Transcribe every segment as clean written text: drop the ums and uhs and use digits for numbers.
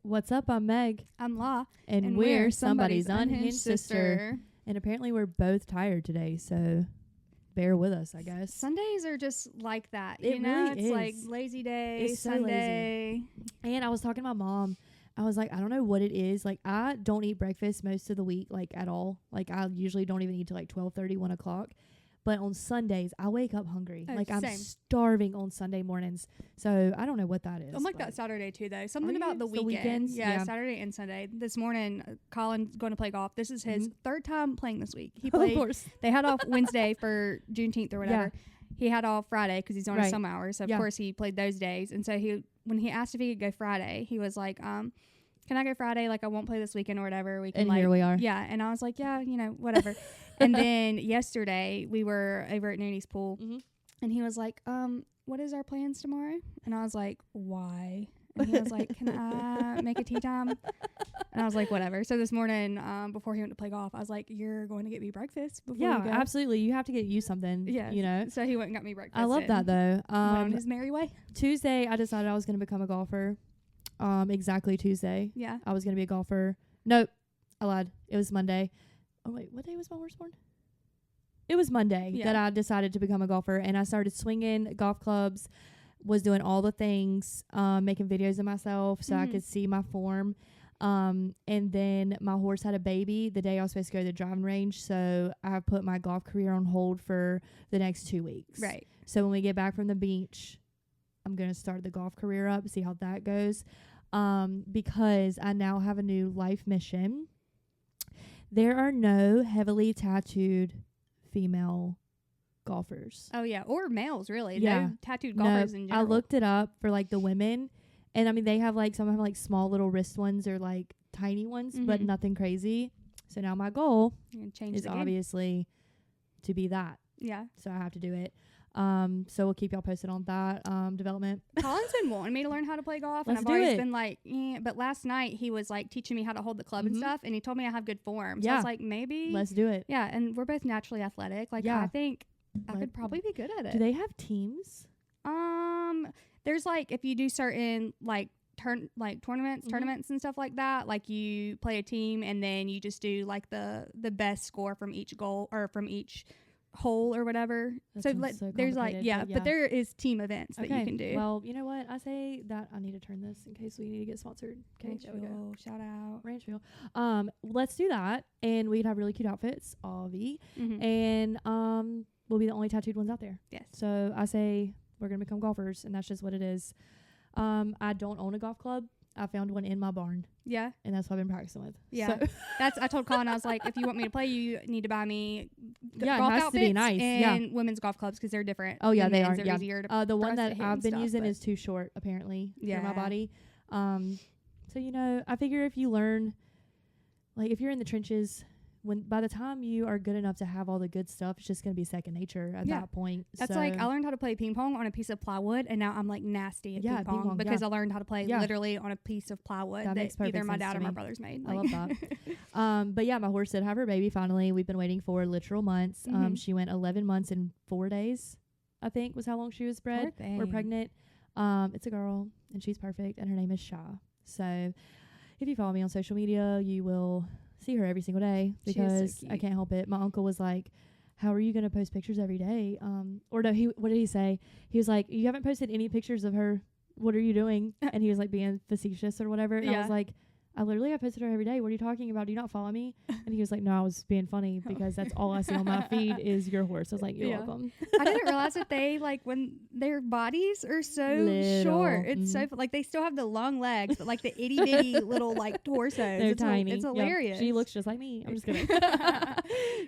What's up? I'm Meg. I'm La. And we're somebody's unhinged sister. And apparently we're both tired today, so bear with us, I guess. Sundays are just like that. It you know, really it's is. like lazy day, It's so Sunday. lazy. And I was talking to my mom. I was like, I don't know what it is. Like, I don't eat breakfast most of the week, like, at all. Like, I usually don't even eat till like 12:30, 1 o'clock. But on Sundays, I wake up hungry. Oh, like, I'm same. starving on Sunday mornings. So, I don't know what that is. I'm like that Saturday too, though. Something Are about you? the The weekend. weekends? Yeah, Yeah. Saturday and Sunday. This morning, Colin's going to play golf. This is his third time playing this week. He Of played. course. They had off Wednesday for Juneteenth or whatever. Yeah. He had off Friday because he's on his Right. summer hours. So, of Yeah. course, he played those days. And so, when he asked if he could go Friday, he was like, can I go Friday? Like, I won't play this weekend or whatever. We can, And like, here we are. yeah. And I was like, yeah, you know, whatever. And then yesterday we were over at Nooney's pool and he was like, what is our plans tomorrow? And I was like, why? And he was like, can I make a tea time? And I was like, whatever. So this morning, before he went to play golf, I was like, you're going to get me breakfast before Yeah, we go. absolutely. You have to get you something. Yeah. You know? So he went and got me breakfast. I love that, though. Went on his merry way. Tuesday, I decided I was going to become a golfer. Exactly Tuesday. Yeah. I was going to be a golfer. Nope. I lied. It was Monday. Oh, wait. What day was my horse born? It was Monday that I decided to become a golfer. And I started swinging golf clubs, was doing all the things, making videos of myself so I could see my form. And then my horse had a baby the day I was supposed to go to the driving range. So I put my golf career on hold for the next 2 weeks. Right. So when we get back from the beach, I'm going to start the golf career up, see how that goes. Because I now have a new life mission. There are no heavily tattooed female golfers. Oh, yeah. Or males, really. Yeah. No tattooed golfers in general. I looked it up for like the women. And I mean, they have like, some have like small little wrist ones or like tiny ones, but nothing crazy. So now my goal is obviously to be that. Yeah. So I have to do it. So we'll keep y'all posted on that development. Colin's been wanting me to learn how to play golf, Let's and I've do always it. been like, but last night he was like teaching me how to hold the club and stuff, and he told me I have good form. So I Yeah. was like, maybe. Let's do it. Yeah, and we're both naturally athletic. Like, Yeah. I think I Like, could probably be good at it. Do they have teams? There's like, if you do certain like tournaments and stuff like that, like you play a team and then you just do like the best score from each goal or from each hole or whatever. That So, sounds so there's like, complicated, but there is team events that you can do. Well, you know what? I say that I need to turn this in case we need to get sponsored. Okay, there we go. Ranchville, shout out. Ranchville. Let's do that, and we'd have really cute outfits, Avi, and we'll be the only tattooed ones out there. Yes. So I say we're gonna become golfers, and that's just what it is. I don't own a golf club. I found one in my barn. Yeah. And that's what I've been practicing with. Yeah. So I told Colin, I was like, if you want me to play, you need to buy me Yeah, it golf has to outfits be nice. and women's golf clubs because they're different. Oh, yeah, than they men's. are. They're Yeah. easier to The one thrust that to hit I've and been stuff, using but- is too short, apparently, for Yeah. my body. So, you know, I figure if you learn, like, if you're in the trenches, by the time you are good enough to have all the good stuff, it's just going to be second nature at Yeah. that point. That's So, like, I learned how to play ping pong on a piece of plywood, and now I'm like nasty at Yeah, ping ping pong pong, because yeah. I learned how to play Yeah. literally on a piece of plywood That that, makes perfect either my sense dad to or my me. brothers made. I love that. But yeah, my horse did have her baby finally. We've been waiting for literal months. She went 11 months and 4 days, I think, was how long she was bred or pregnant. It's a girl, and she's perfect, and her name is Sha. So if you follow me on social media, you will see her every single day because I can't help it. My uncle was like, how are you going to post pictures every day? Or no, what did he say? He was like, you haven't posted any pictures of her. What are you doing? And he was like being facetious or whatever. And I was like, I literally have posted her every day. What are you talking about? Do you not follow me? And he was like, no, I was being funny because that's all I see on my feed is your horse. I was like, you're welcome. I didn't realize that they, like, when their bodies are so short, it's so, like, they still have the long legs, but, like, the itty bitty little, like, torsos. They're tiny. It's hilarious. Yep. She looks just like me. I'm just kidding.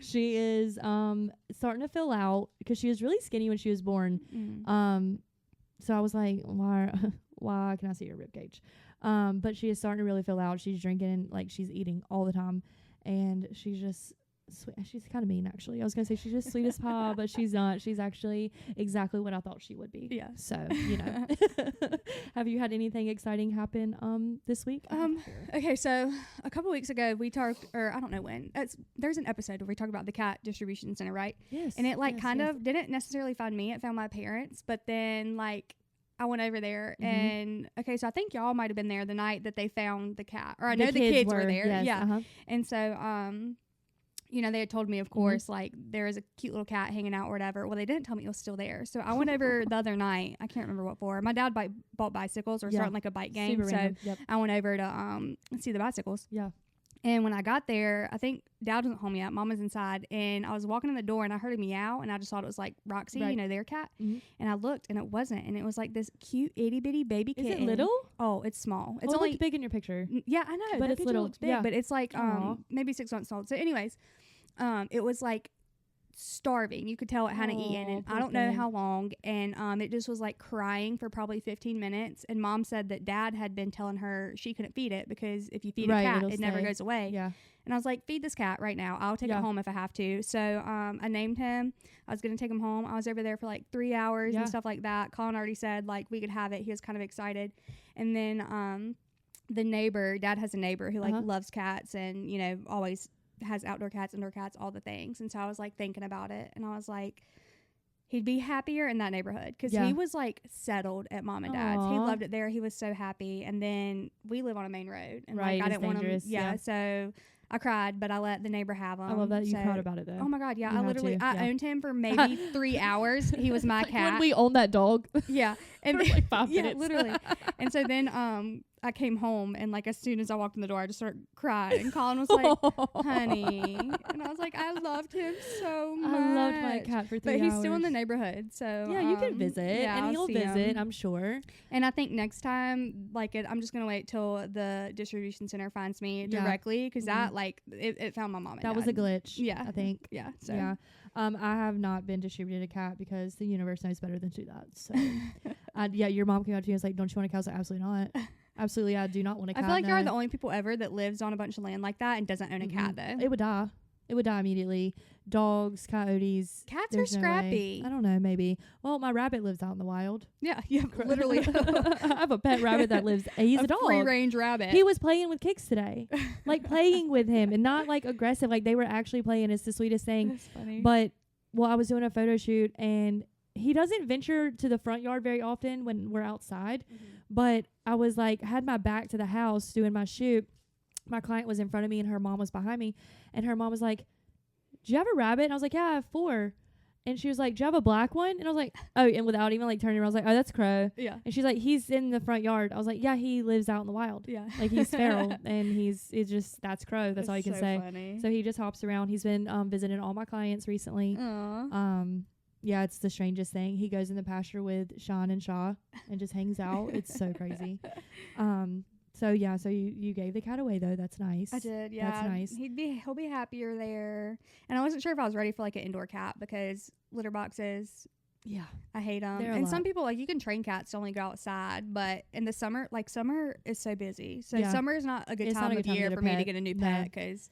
She is starting to fill out because she was really skinny when she was born. So I was like, why can I see your rib cage? But she is starting to really fill out. She's drinking, like, she's eating all the time, and she's just sweet. She's kind of mean, actually. I was gonna say she's just sweet as pie, but she's not. She's actually exactly what I thought she would be. Yeah. So, you know. Have you had anything exciting happen this week? Okay, so a couple weeks ago we talked, or I don't know when. There's an episode where we talk about the cat distribution center, right? Yes. And it, like, kind of didn't necessarily find me. It found my parents, but then, like, I went over there Mhm. and okay, so I think y'all might have been there the night that they found the cat, or I The know the kids were there. yes, Yeah. And so, you know, they had told me, of Mhm. course, like there is a cute little cat hanging out or whatever. Well, they didn't tell me it was still there. So I went over the other night. I can't remember what for. My dad bought bicycles or Yeah. starting like a bike game. Super So random. Yep. I went over to see the bicycles. Yeah. And when I got there, I think Dad wasn't home yet. Mom was inside. And I was walking in the door and I heard a meow. And I just thought it was like Roxy, Right. you know, their cat. Mhm. And I looked and it wasn't. And it was like this cute itty bitty baby Is kitten. it little? Oh, it's small. It's It only looked big in your picture. yeah, I know. But That it's picture little. looks big, Yeah. but it's like Aw. maybe 6 months old. So anyways, it was like starving. You could tell it hadn't eaten, and poor I don't know thing. how long. And it just was like crying for probably 15 minutes. And Mom said that Dad had been telling her she couldn't feed it because if you feed Right, a cat, it'll it never stay. goes away. Yeah. And I was like, feed this cat right now. I'll take Yeah. it home if I have to. So I named him. I was going to take him home. I was over there for like 3 hours Yeah. and stuff like that. Colin already said like we could have it. He was kind of excited. And then the neighbor, Dad has a neighbor who like Uh-huh. loves cats and, you know, always has outdoor cats, indoor cats, all the things. And so I was like thinking about it. And I was like, he'd be happier in that neighborhood because Yeah. he was like settled at Mom and Dad's. He Aw. loved it there. He was so happy. And then we live on a main road, and Right, like I it's didn't want him. dangerous, Yeah, yeah. so I cried, but I let the neighbor have him. I love that you so, cried about it though. Oh my God, yeah! You I had literally to, I yeah. owned him for maybe 3 hours. He was my Like cat. when we owned that dog. Yeah, and for then, like 5 yeah, minutes. literally. And so then I came home, and like as soon as I walked in the door, I just started crying. And Colin was like, "Honey," and I was like, "I loved him so much." I loved my cat for 3 But hours. he's still in the neighborhood, so Yeah, you can visit, yeah, and I'll he'll see visit, him. I'm sure. And I think next time, like I'm just gonna wait till the distribution center finds me Yeah. directly because Mhm. that like it found my mom and That dad. was a glitch. Yeah. I think. Yeah. So Yeah. I have not been distributed a cat because the universe knows better than to do that. So, yeah, your mom came up to me and was like, "Don't you want a cat?" I was like, "Absolutely not. Absolutely, I do not want a I cat." feel like you're no. the only people ever that lives on a bunch of land like that and doesn't own a cat though. It would die. It would die immediately. Dogs, coyotes. Cats are there's no way. scrappy. I don't know. Maybe. Well, my rabbit lives out in the wild. Yeah, literally. I have a pet rabbit that lives. He's a dog. Free range rabbit. He was playing with Kicks today, like playing with him, and not like aggressive. Like they were actually playing. It's the sweetest thing. That's funny. But I was doing a photo shoot, and he doesn't venture to the front yard very often when we're outside. But I was like, had my back to the house doing my shoot. My client was in front of me, and her mom was behind me, and her mom was like, "Do you have a rabbit?" And I was like, "Yeah, I have 4." And she was like, "Do you have a black one?" And I was like, "Oh," and without even like turning around, I was like, "Oh, that's Crow." Yeah. And she's like, "He's in the front yard." I was like, "Yeah, he lives out in the wild. Yeah. Like he's feral, and that's Crow. That's all you can so say." Funny. So he just hops around. He's been visiting all my clients recently. Aw. Yeah, it's the strangest thing. He goes in the pasture with Sean and Shaw and just hangs out. It's so crazy. So yeah, so you gave the cat away though. That's nice. I did, yeah. That's nice. He'll be happier there. And I wasn't sure if I was ready for like an indoor cat because litter boxes, Yeah. I hate them. They're a And some lot. people like you can train cats to only go outside, but in the summer, like summer is so busy. So Yeah. summer is not a good It's not time a of good time to year get a for me to pet. get a new No. pet because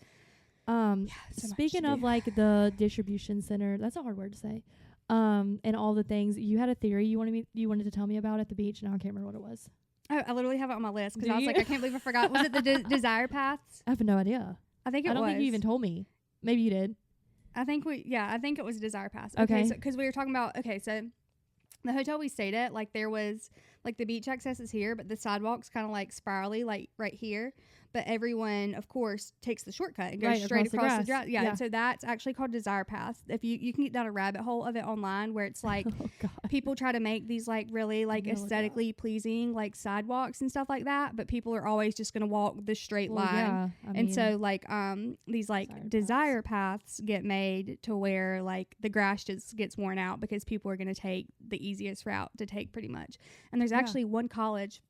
so much Speaking to of do. like the distribution center, that's a hard word to say. And all the things you had a theory you wanted to tell me about at the beach. Now I can't remember what it was. Oh, I literally have it on my list because Do I was you? like, I can't believe I forgot. Was it the Desire Paths? I have no idea. I think it was. I don't think you even told me. Maybe you did. I think it was Desire Pass. Okay. So because we were talking about, so the hotel we stayed at, like there was, like the beach access is here, but the sidewalk's kind of like spirally, like right here. But everyone, of course, takes the shortcut and goes Right, straight across across the the grass. drive. Yeah, Yeah. and so that's actually called Desire Path. If you can get down a rabbit hole of it online where it's like Oh God. people try to make these like really like I'm gonna look it up. aesthetically pleasing like sidewalks and stuff like that, but people are always just gonna walk the straight Well, line. yeah. I And mean, so like these like desire paths get made to where like the grass just gets worn out because people are going to take the easiest route to take pretty much. And there's Yeah. actually one college,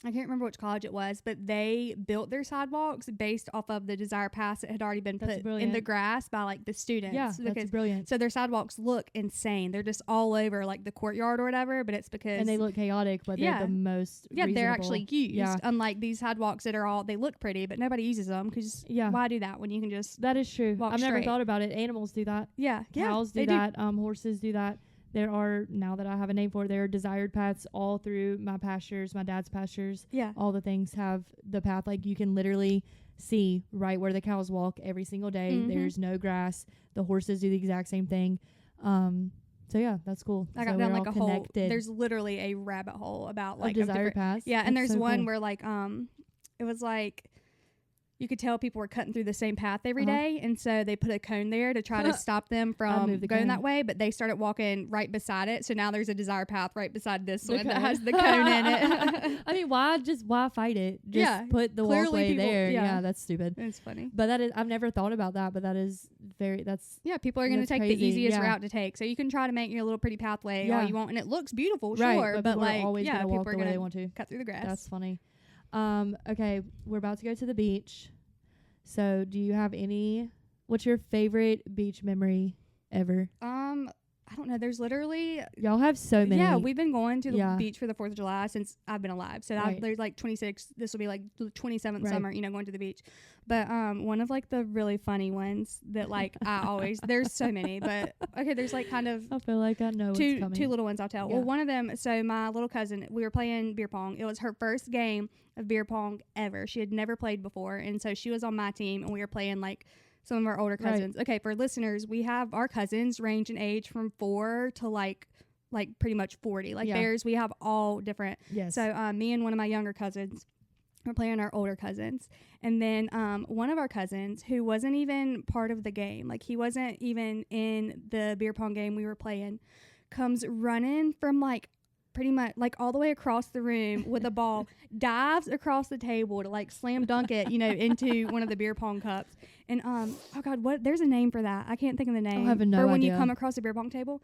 I can't remember which college it was, but they built their sidewalks based off of the desire paths that had already been That's put in brilliant. the grass by like the students. yeah, that's because brilliant. so their sidewalks look insane. They're just all over like the courtyard or whatever, but it's because And they look chaotic, but Yeah. they're the most they're reasonable. actually used. Yeah. Unlike these sidewalks that are all, they look pretty, but nobody uses them because Yeah. why do that when you can just, That is true. Walk I've never straight. thought about it. Animals do that. yeah. Cows do they that. Horses do that. There are, now that I have a name for it, there are desired paths all through my pastures, my dad's pastures. Yeah. All the things have the path. Like you can literally see right where the cows walk every single day. Mhm. There's no grass. The horses do the exact same thing. So yeah, that's cool. I got so down like a connected. hole. There's literally a rabbit hole about like Desire Pass. Yeah, and there's so one cool. where like it was like you could tell people were cutting through the same path every day, and so they put a cone there to try to stop them from going that way, but they started walking right beside it, so now there's a Desire Path right beside this one that has the cone in it. I mean, why fight it? Just put the walkway there. Yeah, that's stupid. It's funny. But that is, I've never thought about that, but that is people are going to take the easiest route to take, so you can try to make your little pretty pathway all you want, and it looks beautiful, sure, but like, always people walk are the way going they want to cut through the grass. That's funny. Okay, we're about to go to the beach. So, do you have what's your favorite beach memory ever? I don't know. There's literally... Y'all have so many. Yeah, we've been going to the beach for the 4th of July since I've been alive. So there's like 26. This will be like the 27th summer, going to the beach. But one of like the really funny ones that like I always... There's so many, but okay, there's like kind of... I feel like I know what's coming. Two little ones I'll tell. Yeah. Well, one of them... So my little cousin, we were playing beer pong. It was her first game of beer pong ever. She had never played before. And so she was on my team and we were playing like... some of our older cousins. Okay, for listeners, we have our cousins range in age from 4 to like pretty much 40. Like theirs, we have all different. Yes. So me and one of my younger cousins were playing our older cousins. And then one of our cousins who wasn't even part of the game, like he wasn't even in the beer pong game we were playing, comes running from like pretty much like all the way across the room with a ball, dives across the table to like slam dunk it, into one of the beer pong cups. And oh God, there's a name for that. I can't think of the name. I have no idea. For when you come across a beer pong table.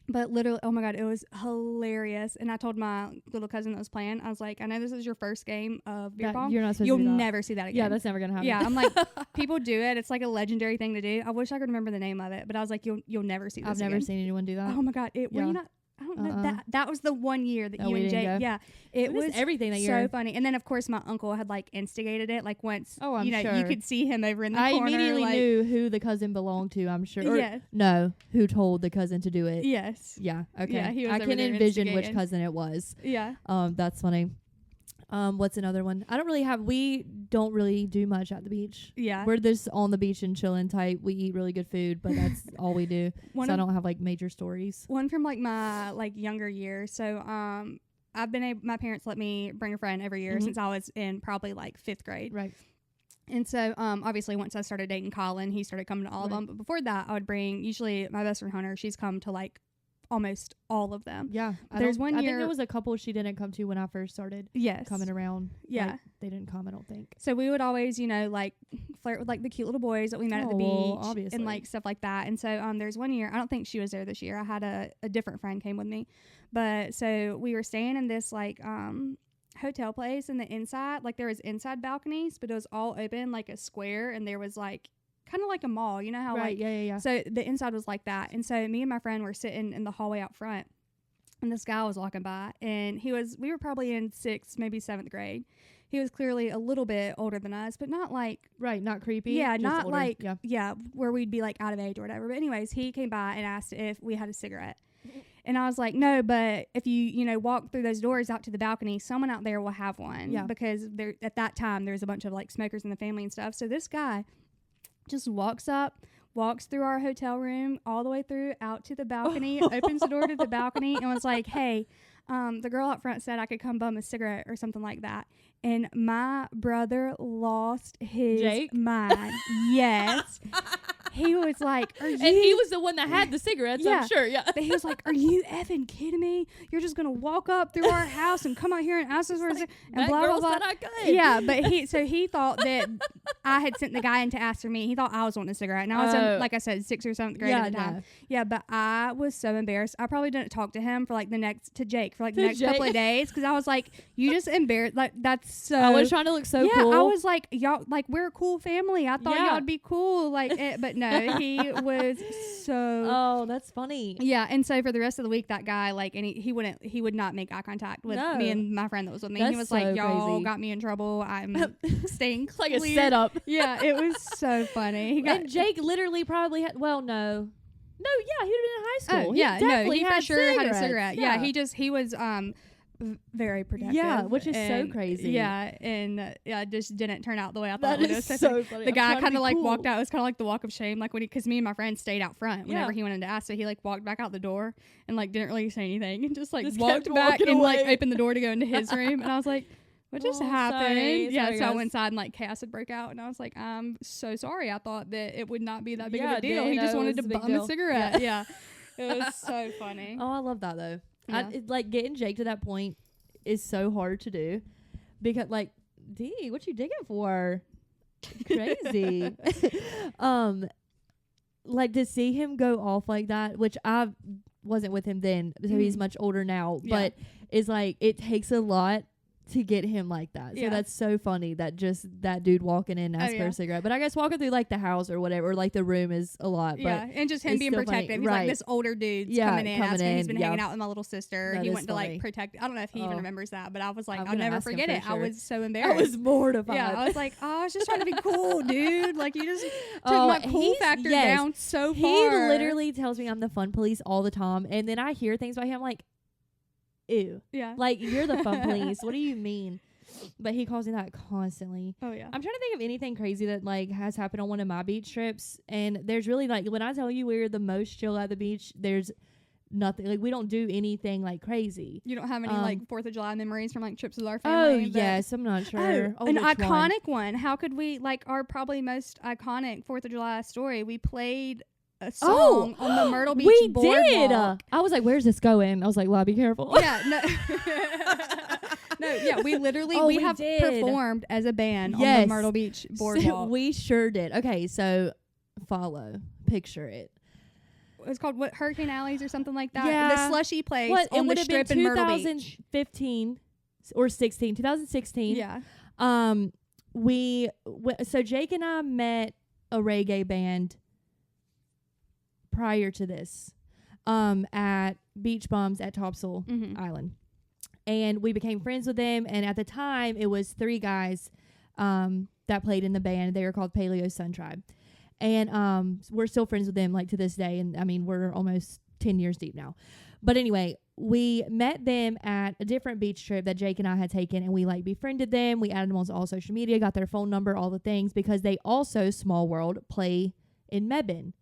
But literally, oh my God, it was hilarious. And I told my little cousin that was playing, I was like, I know this is your first game of beer pong. You're not supposed You'll to do that. never see that again. Yeah, that's never gonna happen. Yeah, I'm like, people do it. It's like a legendary thing to do. I wish I could remember the name of it, but I was like, you'll never see this I've never seen anyone do that. Oh my God, were you not? I don't know. That was the one year that you and Jake, it was everything that so year. funny. And then of course my uncle had like instigated it. Like once, I'm sure. you could see him over in the I corner. immediately like, knew who the cousin belonged to. I'm sure. Yeah. No, who told the cousin to do it? Yes. Yeah. Okay. Yeah, he was I over can there envision which instigating. cousin it was. Yeah. That's funny. What's another one? We don't really do much at the beach. Yeah. We're just on the beach and chilling tight. We eat really good food, but that's all we do. So I don't have like major stories. One from like my like younger years. So I've been my parents let me bring a friend every year since I was in probably like 5th grade. Right. And so obviously once I started dating Colin, he started coming to all of them. But before that, I would bring usually my best friend Hunter. She's come to like almost all of them. Yeah. There's one year. I think there was a couple she didn't come to when I first started. Yes. Coming around. Yeah. Like, they didn't come, I don't think. So we would always, like flirt with like the cute little boys that we met at the beach obviously. and like stuff like that. And so there's one year, I don't think she was there this year. I had a different friend came with me. But so we were staying in this like hotel place, and the inside, like there was inside balconies, but it was all open like a square, and there was like kind of like a mall, you know how right, like yeah. So the inside was like that. And so me and my friend were sitting in the hallway out front, and this guy was walking by, and we were probably in 6th, maybe 7th grade. He was clearly a little bit older than us, but not like not creepy. Yeah, just not older. like where we'd be like out of age or whatever. But anyways, he came by and asked if we had a cigarette. And I was like, no, but if you walk through those doors out to the balcony, someone out there will have one. Yeah. Because there at that time there was a bunch of like smokers in the family and stuff. So this guy just walks through our hotel room all the way through out to the balcony, opens the door to the balcony, and was like, hey, the girl out front said I could come bum a cigarette or something like that. And my brother lost his mind. Yes. He was like, and he was the one that had the cigarettes, I'm sure, But he was like, are you effing kidding me? You're just going to walk up through our house and come out here and ask us where and blah, blah, blah. Said I could. Yeah, but he thought that I had sent the guy in to ask for me. He thought I was wanting a cigarette. And I was in, like I said, 6th or 7th grade at the time. No. Yeah, but I was so embarrassed. I probably didn't talk to him for like Jake for like the next couple of days, because I was like, you just embarrassed. Like, that's so. I was trying to look so cool. Yeah, I was like, y'all, like, we're a cool family. I thought y'all would be cool. Like, but no, he was so. Oh, that's funny. Yeah, and so for the rest of the week, that guy, like, and he would not make eye contact with me and my friend that was with me. That's he was so like, y'all crazy. Got me in trouble. I'm staying clear. Like a setup. Yeah, it was so funny. And Jake literally probably had. Well, no. No, yeah, he would have been in high school. Oh, yeah, he for sure had had a cigarette. Yeah, he was very protective. Yeah, which is so crazy. Yeah, and it just didn't turn out the way I thought That it would. is so funny. The guy kind of like walked out. It was kind of like the walk of shame, like when because me and my friend stayed out front whenever he went into ask, so he like walked back out the door and like didn't really say anything and just like walked back and like opened the door to go into his room, and I was like, what just happened? Sorry, so I went inside and like chaos had broke out, and I was like, I'm so sorry. I thought that it would not be that big of a deal. He just wanted to bum a cigarette. Yeah. It was so funny. Oh, I love that though. Yeah. Like getting Jake to that point is so hard to do because like, D, what you digging for? Crazy. Like to see him go off like that, which I wasn't with him then, so he's much older now, but it's like it takes a lot to get him like that. So that's so funny that just that dude walking in asking for a cigarette. But I guess walking through like the house or whatever, or like the room is a lot. Yeah, but and just him being protective. He's like, this older dude's coming in asking. He's been hanging out with my little sister. He went to like protect. I don't know if he even remembers that, but I was like, I'll never forget it. Sure. I was so embarrassed. I was mortified. Yeah, I was like, I was just trying to be cool, dude. Like you just took my cool factor down so far. He literally tells me I'm the fun police all the time, and then I hear things about him like, ew. Yeah. Like, you're the fun police. What do you mean? But he calls me that constantly. Oh, yeah. I'm trying to think of anything crazy that, like, has happened on one of my beach trips. And there's really, like, when I tell you we're the most chill at the beach, there's nothing. Like, we don't do anything, like, crazy. You don't have any, like, 4th of July memories from, like, trips with our family? Oh, yes. I'm not sure. Oh, an iconic one. How could we, like, our probably most iconic 4th of July story, we played a song on the Myrtle Beach boardwalk. We did. I was like, where's this going? I was like, well, be careful. Yeah. No. No, yeah, we literally we have performed as a band on the Myrtle Beach boardwalk. We sure did. Okay, so picture it. It's called what, Hurricane Alleys or something like that. Yeah. The slushy place on the strip in Myrtle Beach. 2015 or 16, 2016. Yeah. So Jake and I met a reggae band prior to this at Beach Bums at Topsail Island. And we became friends with them. And at the time, it was 3 guys that played in the band. They were called Paleo Sun Tribe. And we're still friends with them, like, to this day. And, I mean, we're almost 10 years deep now. But anyway, we met them at a different beach trip that Jake and I had taken. And we, like, befriended them. We added them on all social media, got their phone number, all the things. Because they also, small world, play in Mebane,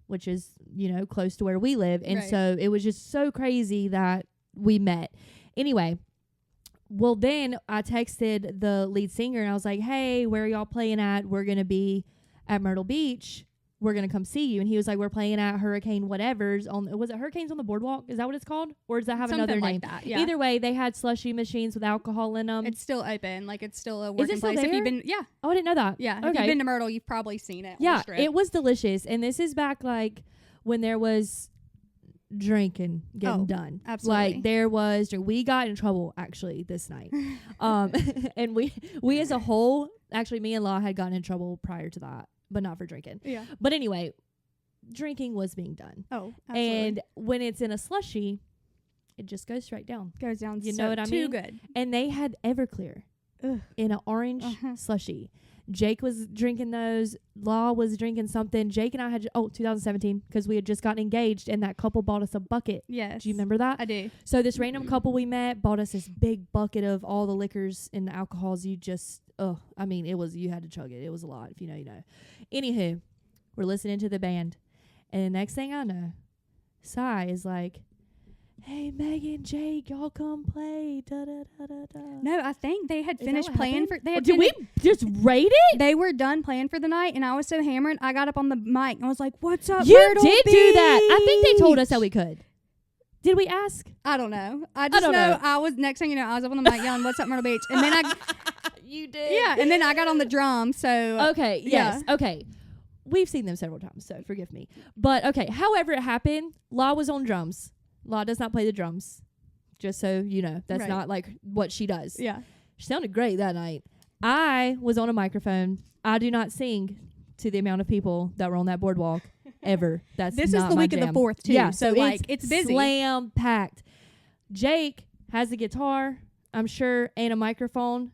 which is, you know, close to where we live. And so it was just so crazy that we met. Anyway, well, then I texted the lead singer and I was like, hey, where are y'all playing at? We're going to be at Myrtle Beach. We're going to come see you. And he was like, we're playing at Hurricane whatever's was it Hurricanes on the Boardwalk? Is that what it's called? Or does that have something another like name? That, yeah. Either way, they had slushy machines with alcohol in them. It's still open. Like, it's still a working still place. There? If you've been, Oh, I didn't know that. Yeah. Okay. If you've been to Myrtle, you've probably seen it. Yeah. It was delicious. And this is back, like, when there was drinking getting done. Absolutely. Like we got in trouble actually this night. And we as a whole, actually me and Law had gotten in trouble prior to that, but not for drinking. Yeah. But anyway, drinking was being done. Oh, absolutely. And when it's in a slushy, it just goes straight down. Goes down. You know what I mean? Too good. And they had Everclear in an orange slushy. Jake was drinking those. Law was drinking something. Jake and I had 2017 because we had just gotten engaged and that couple bought us a bucket. Yes. Do you remember that? I do. So this random couple we met bought us this big bucket of all the liquors and the alcohols. You just I mean, you had to chug it. It was a lot. If you know, you know. Anywho, we're listening to the band, and the next thing I know, Sai is like, hey, Megan, Jake, y'all come play. Da, da, da, da, da. No, I think they had finished playing for. Did we just rate it? They were done playing for the night, and I was so hammered. I got up on the mic and I was like, "What's up, you Myrtle did Beach?" do that. I think they told us that we could. Did we ask? I don't know. I just know I was. Next thing you know, I was up on the mic yelling, "What's up, Myrtle Beach?" And then you did. Yeah, and then I got on the drum. So okay, yes, okay. We've seen them several times, so forgive me. But okay, however it happened, Law was on drums. Law does not play the drums. Just so you know, that's not like what she does. Yeah. She sounded great that night. I was on a microphone. I do not sing to the amount of people that were on that boardwalk ever. This is the week of the 4th too. Yeah, so like it's busy. Slam packed. Jake has a guitar, I'm sure, and a microphone.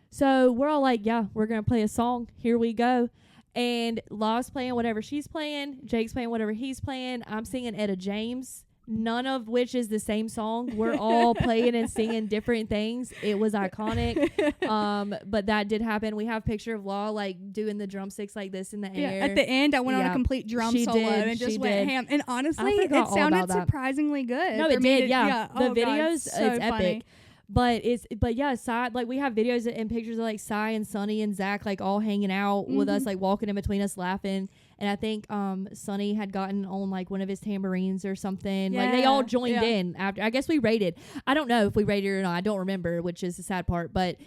So we're all like, yeah, we're gonna play a song. Here we go. And Law's playing whatever she's playing. Jake's playing whatever he's playing. I'm singing Etta James. none of which is the same song. We're all playing and singing different things. It was iconic. But that did happen. We have a picture of Law like doing the drumsticks like this in the air. At the end, I went on a complete drum solo and just went ham. And honestly, it sounded surprisingly good. No, it did. Yeah. The videos, it's so it's epic. But Sai, like we have videos and pictures of like Sai and Sonny and Zach like all hanging out with us, like walking in between us laughing. And I think Sonny had gotten on like one of his tambourines or something. Yeah, like they all joined in after. I guess we rated. I don't know if we rated or not. I don't remember, which is the sad part. But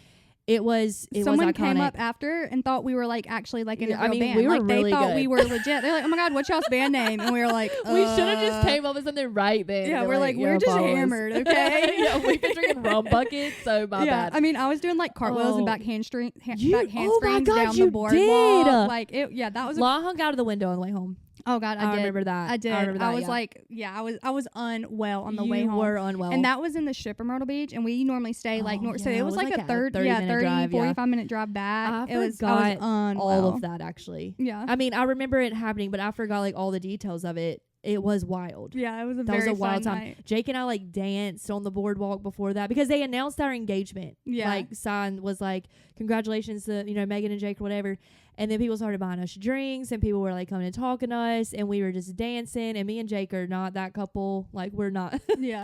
someone came up after and thought we were like actually like in a real band. We were like really they thought good. we were legit. They're like, oh my god, what's y'all's band name? And we were like, we should have just came up with something right then. Yeah, we're like we're just hammered, okay? Yeah, we've been drinking rum buckets, so my bad. I mean, I was doing like cartwheels and back handsprings down the boardwalk. Did. Like that was. Law hung out of the window on the way home. Oh God, I remember that. I did. I was like, I was unwell on the way home. You were unwell. And that was in the strip of Myrtle Beach, and we normally stay like north. So it was like a 30 drive, 45-minute drive back. I was unwell. All of that actually. Yeah. I mean, I remember it happening, but I forgot like all the details of it. It was wild. Yeah, it was a wild time. Night. Jake and I like danced on the boardwalk before that because they announced our engagement. Yeah. Like Sign was like, congratulations to, Megan and Jake or whatever. And then people started buying us drinks and people were like coming and talking to us and we were just dancing. And me and Jake are not that couple. Like we're not,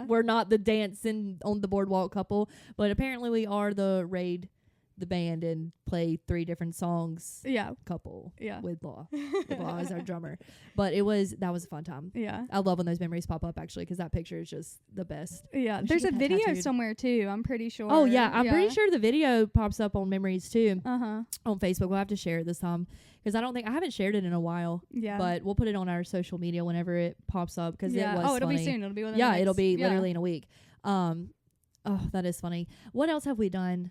we're not the dancing on the boardwalk couple, but apparently we are the raid the band and play 3 different songs couple with Law. Law is our drummer. But that was a fun time. Yeah. I love when those memories pop up actually because that picture is just the best. Yeah. There's a video somewhere too, I'm pretty sure. Oh yeah. I'm pretty sure the video pops up on memories too. On Facebook. We'll have to share it this time because I haven't shared it in a while. Yeah. But we'll put it on our social media whenever it pops up because it was it'll funny. Be soon. It'll be within the next, it'll be literally in a week. That is funny. What else have we done?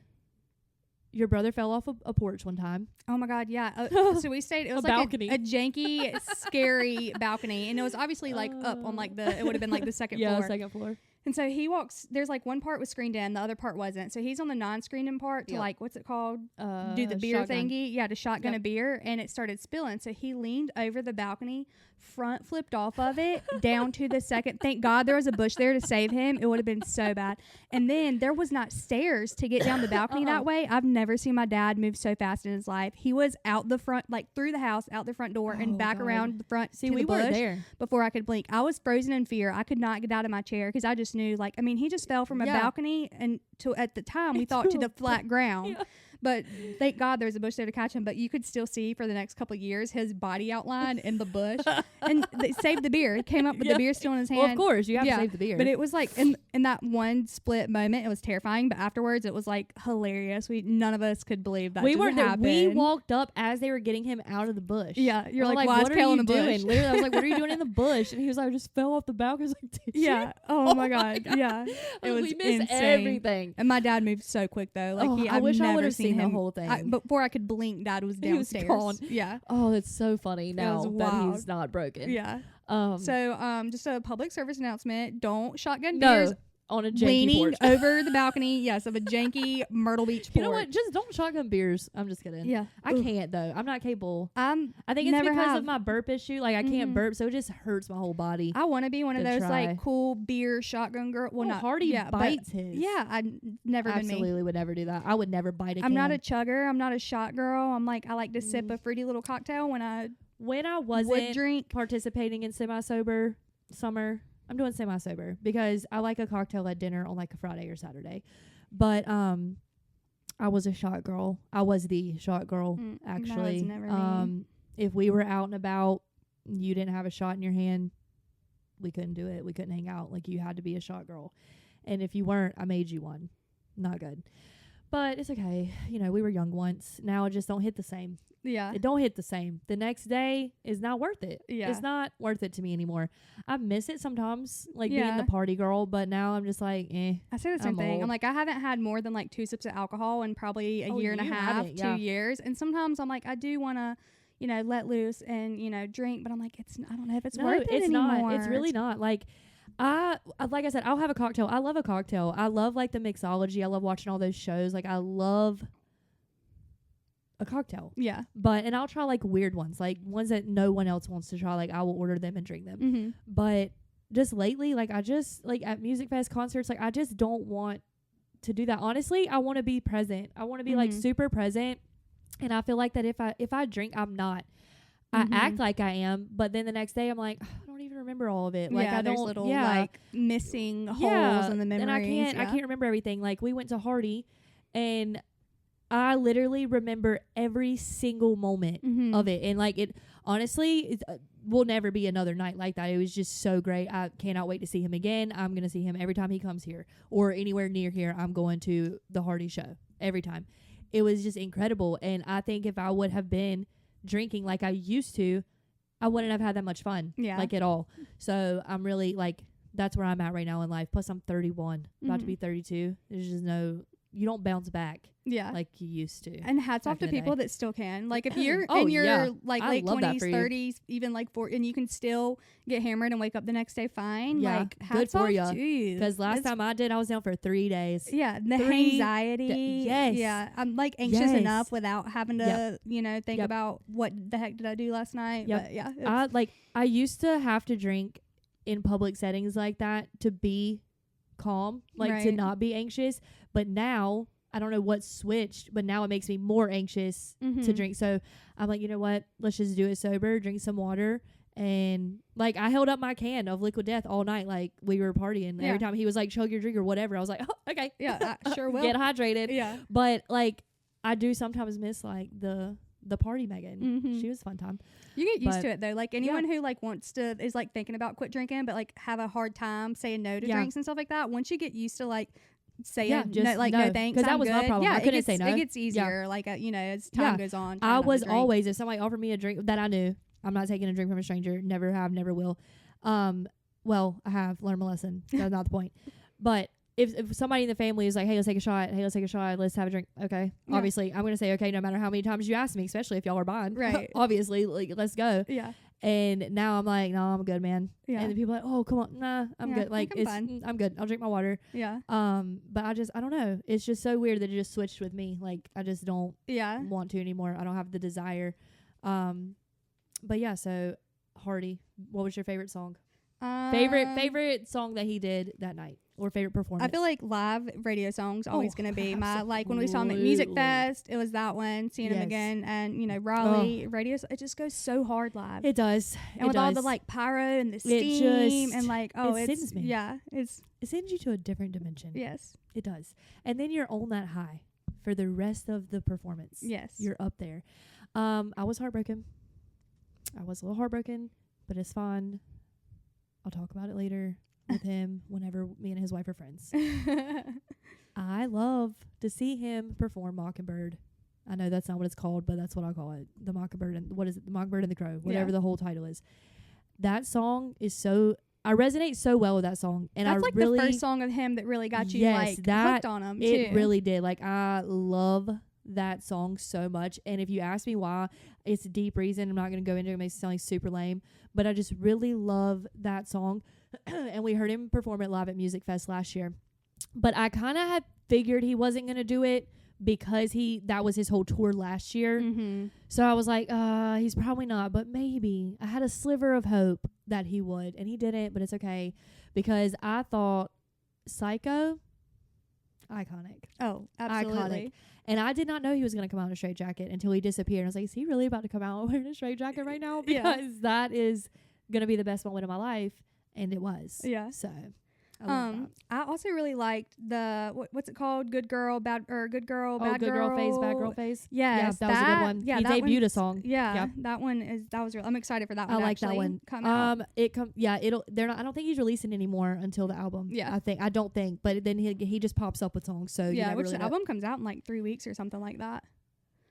Your brother fell off a porch one time. Oh my God, yeah. So we stayed. It was like balcony. A janky, scary balcony, and it was obviously like up on like it would have been like the second floor. Yeah, second floor. And so he walks. There's like one part was screened in, the other part wasn't. So he's on the non-screened in part to like what's it called? Do the beer shotgun. thingy. Yeah, to shotgun a beer, and it started spilling. So he leaned over the balcony, front flipped off of it down to the second. Thank God there was a bush there to save him. It would have been so bad. And then there was not stairs to get down the balcony that way. I've never seen my dad move so fast in his life. He was out the front, like through the house, out the front door, and back around the front. See, we were there before I could blink. I was frozen in fear. I could not get out of my chair because I just knew, like, I mean, he just fell from a balcony and at the time we thought to the flat ground. Yeah. But thank God there was a bush there to catch him. But you could still see for the next couple of years his body outline in the bush. And they saved the beer. He came up with the beer still in his hand. Well, of course, you have to save the beer. But it was like in that one split moment, it was terrifying. But afterwards, it was like hilarious. None of us could believe that. We weren't there. We walked up as they were getting him out of the bush. Yeah, you're like, why is Kale in the bush? Literally, I was like, what are you doing in the bush? And he was like, I just fell off the balcony. I was like, did you? Oh my God. Yeah. It was we missed everything. And my dad moved so quick though. Like I wish I would have seen the whole thing. Before I could blink, Dad was downstairs. He was gone. Yeah. Oh, it's so funny now that he's not broken. Yeah. Just a public service announcement: don't shotgun beers on a janky leaning porch. over the balcony. Yes, of a janky Myrtle Beach porch. You know what? Just don't shotgun beers. I'm just kidding. Yeah. I can't though. I'm not capable. I think it's never because of my burp issue. Like I can't burp, so it just hurts my whole body. I want to be one of those like cool beer shotgun girl. Well, not Hardy bites his. Yeah, I'd never been me. Absolutely would never do that. I would never bite a can. I'm not a chugger. I'm not a shot girl. I like to sip a fruity little cocktail when I wasn't participating in semi-sober summer. I'm doing semi-sober because I like a cocktail at dinner on like a Friday or Saturday. But I was a shot girl. I was the shot girl, actually. That was never me. If we were out and about, you didn't have a shot in your hand, we couldn't do it. We couldn't hang out. Like, you had to be a shot girl. And if you weren't, I made you one. Not good. But it's okay. We were young once. Now it just don't hit the same. Yeah. It don't hit the same. The next day is not worth it. Yeah. It's not worth it to me anymore. I miss it sometimes, like being the party girl, but now I'm just like, I say the same thing. I'm like, I haven't had more than like 2 sips of alcohol in probably a year and a half, 2 years. And sometimes I'm like, I do want to, let loose and, drink, but I'm like, I don't know if it's worth it anymore. Not. It's really not. Like I said, I'll have a cocktail. I love a cocktail. I love like the mixology. I love watching all those shows. Like I love a cocktail. Yeah. And I'll try like weird ones, like ones that no one else wants to try. Like I will order them and drink them. Mm-hmm. But just lately, like I just like at Music Fest concerts, like I just don't want to do that. Honestly, I want to be present. I want to be like super present. And I feel like that if I drink, I'm not. I act like I am, but then the next day I'm like, I don't even remember all of it. Like I there's don't little like missing holes in the memories. And I can't remember everything. Like we went to Hardy, and I literally remember every single moment of it. And like it, honestly, will never be another night like that. It was just so great. I cannot wait to see him again. I'm gonna see him every time he comes here or anywhere near here. I'm going to the Hardy show every time. It was just incredible. And I think if I would have been drinking like I used to, I wouldn't have had that much fun, like at all. So I'm really like, that's where I'm at right now in life. Plus I'm 31, about to be 32. There's just you don't bounce back like you used to. And hats off to people that still can. Like if you're in your like late 20s, 30s, even like 40, and you can still get hammered and wake up the next day fine. Like hats off to you. Because last time I did, I was down for 3 days. Yeah, the anxiety. Yeah, I'm like anxious enough without having to, think about what the heck did I do last night. But yeah, I used to have to drink in public settings like that to be calm, to not be anxious. But now I don't know what switched, but now it makes me more anxious to drink. So I'm like, you know what? Let's just do it sober, drink some water. And like I held up my can of Liquid Death all night, like we were partying. Every time he was like, chug your drink or whatever, I was like, oh, okay. Yeah, I sure will. Get hydrated. Yeah. But like I do sometimes miss like the party Megan. She was a fun time. You get used to it though. Like anyone who like is like thinking about quit drinking but like have a hard time saying no to drinks and stuff like that, once you get used to like saying no thanks, because that was my problem. I couldn't say no. It gets easier like as time goes on. I was always, if somebody offered me a drink that I knew, I'm not taking a drink from a stranger. Never have, never will. Well, I have learned my lesson. That's not the point. But if somebody in the family is like, hey, let's take a shot. Hey, let's take a shot. Let's have a drink. Okay. Yeah. Obviously, I'm going to say okay no matter how many times you ask me, especially if y'all are buying. Right. Obviously, like, let's go. Yeah. And now I'm like, no, I'm good, man. Yeah. And then people are like, oh, come on. Nah, I'm good. Like, I'm good. I'll drink my water. Yeah. But I don't know. It's just so weird that it just switched with me. Like, I just don't want to anymore. I don't have the desire. But yeah, so Hardy, what was your favorite song? Favorite song that he did that night, or favorite performance? I feel like live radio songs always going to be my, like when we saw him at Music Fest, it was that one, seeing him again, and Raleigh radio, it just goes so hard live. It does. And with all the like pyro and the steam and like, it sends me. Yeah. It sends you to a different dimension. Yes. It does. And then you're on that high for the rest of the performance. Yes. You're up there. I was heartbroken. I was a little heartbroken, but it's fun. I'll talk about it later with him whenever me and his wife are friends. I love to see him perform Mockingbird. I know that's not what it's called, but that's what I call it. The Mockingbird and what is it? The Mockingbird and the Crow, whatever the whole title is. That song is I resonate so well with that song. And that's like the first song of him that really got you hooked on him too. It really did. Like I love that song so much. And if you ask me why, it's a deep reason. I'm not going to go into it. It makes it sound like super lame, but I just really love that song. And we heard him perform it live at Music Fest last year, but I kind of had figured he wasn't going to do it because that was his whole tour last year. So I was like, he's probably not, but maybe. I had a sliver of hope that he would, and he didn't, but it's okay because I thought Psycho, iconic. Oh, absolutely. Iconic. And I did not know he was going to come out in a straight jacket until he disappeared. I was like, is he really about to come out wearing a straight jacket right now? Because that is going to be the best moment of my life. And it was. Yeah. So, I also really liked the, what's it called? Good Girl, Bad Girl, Good Girl Phase, Bad Girl Phase. Yes, that was a good one. Yeah, he debuted a song. Yeah, that was real. I'm excited for that one. I like that one. Come out. They're not. I don't think he's releasing anymore until the album. Yeah, I don't think. But then he just pops up with songs. So yeah, which the album comes out in like 3 weeks or something like that.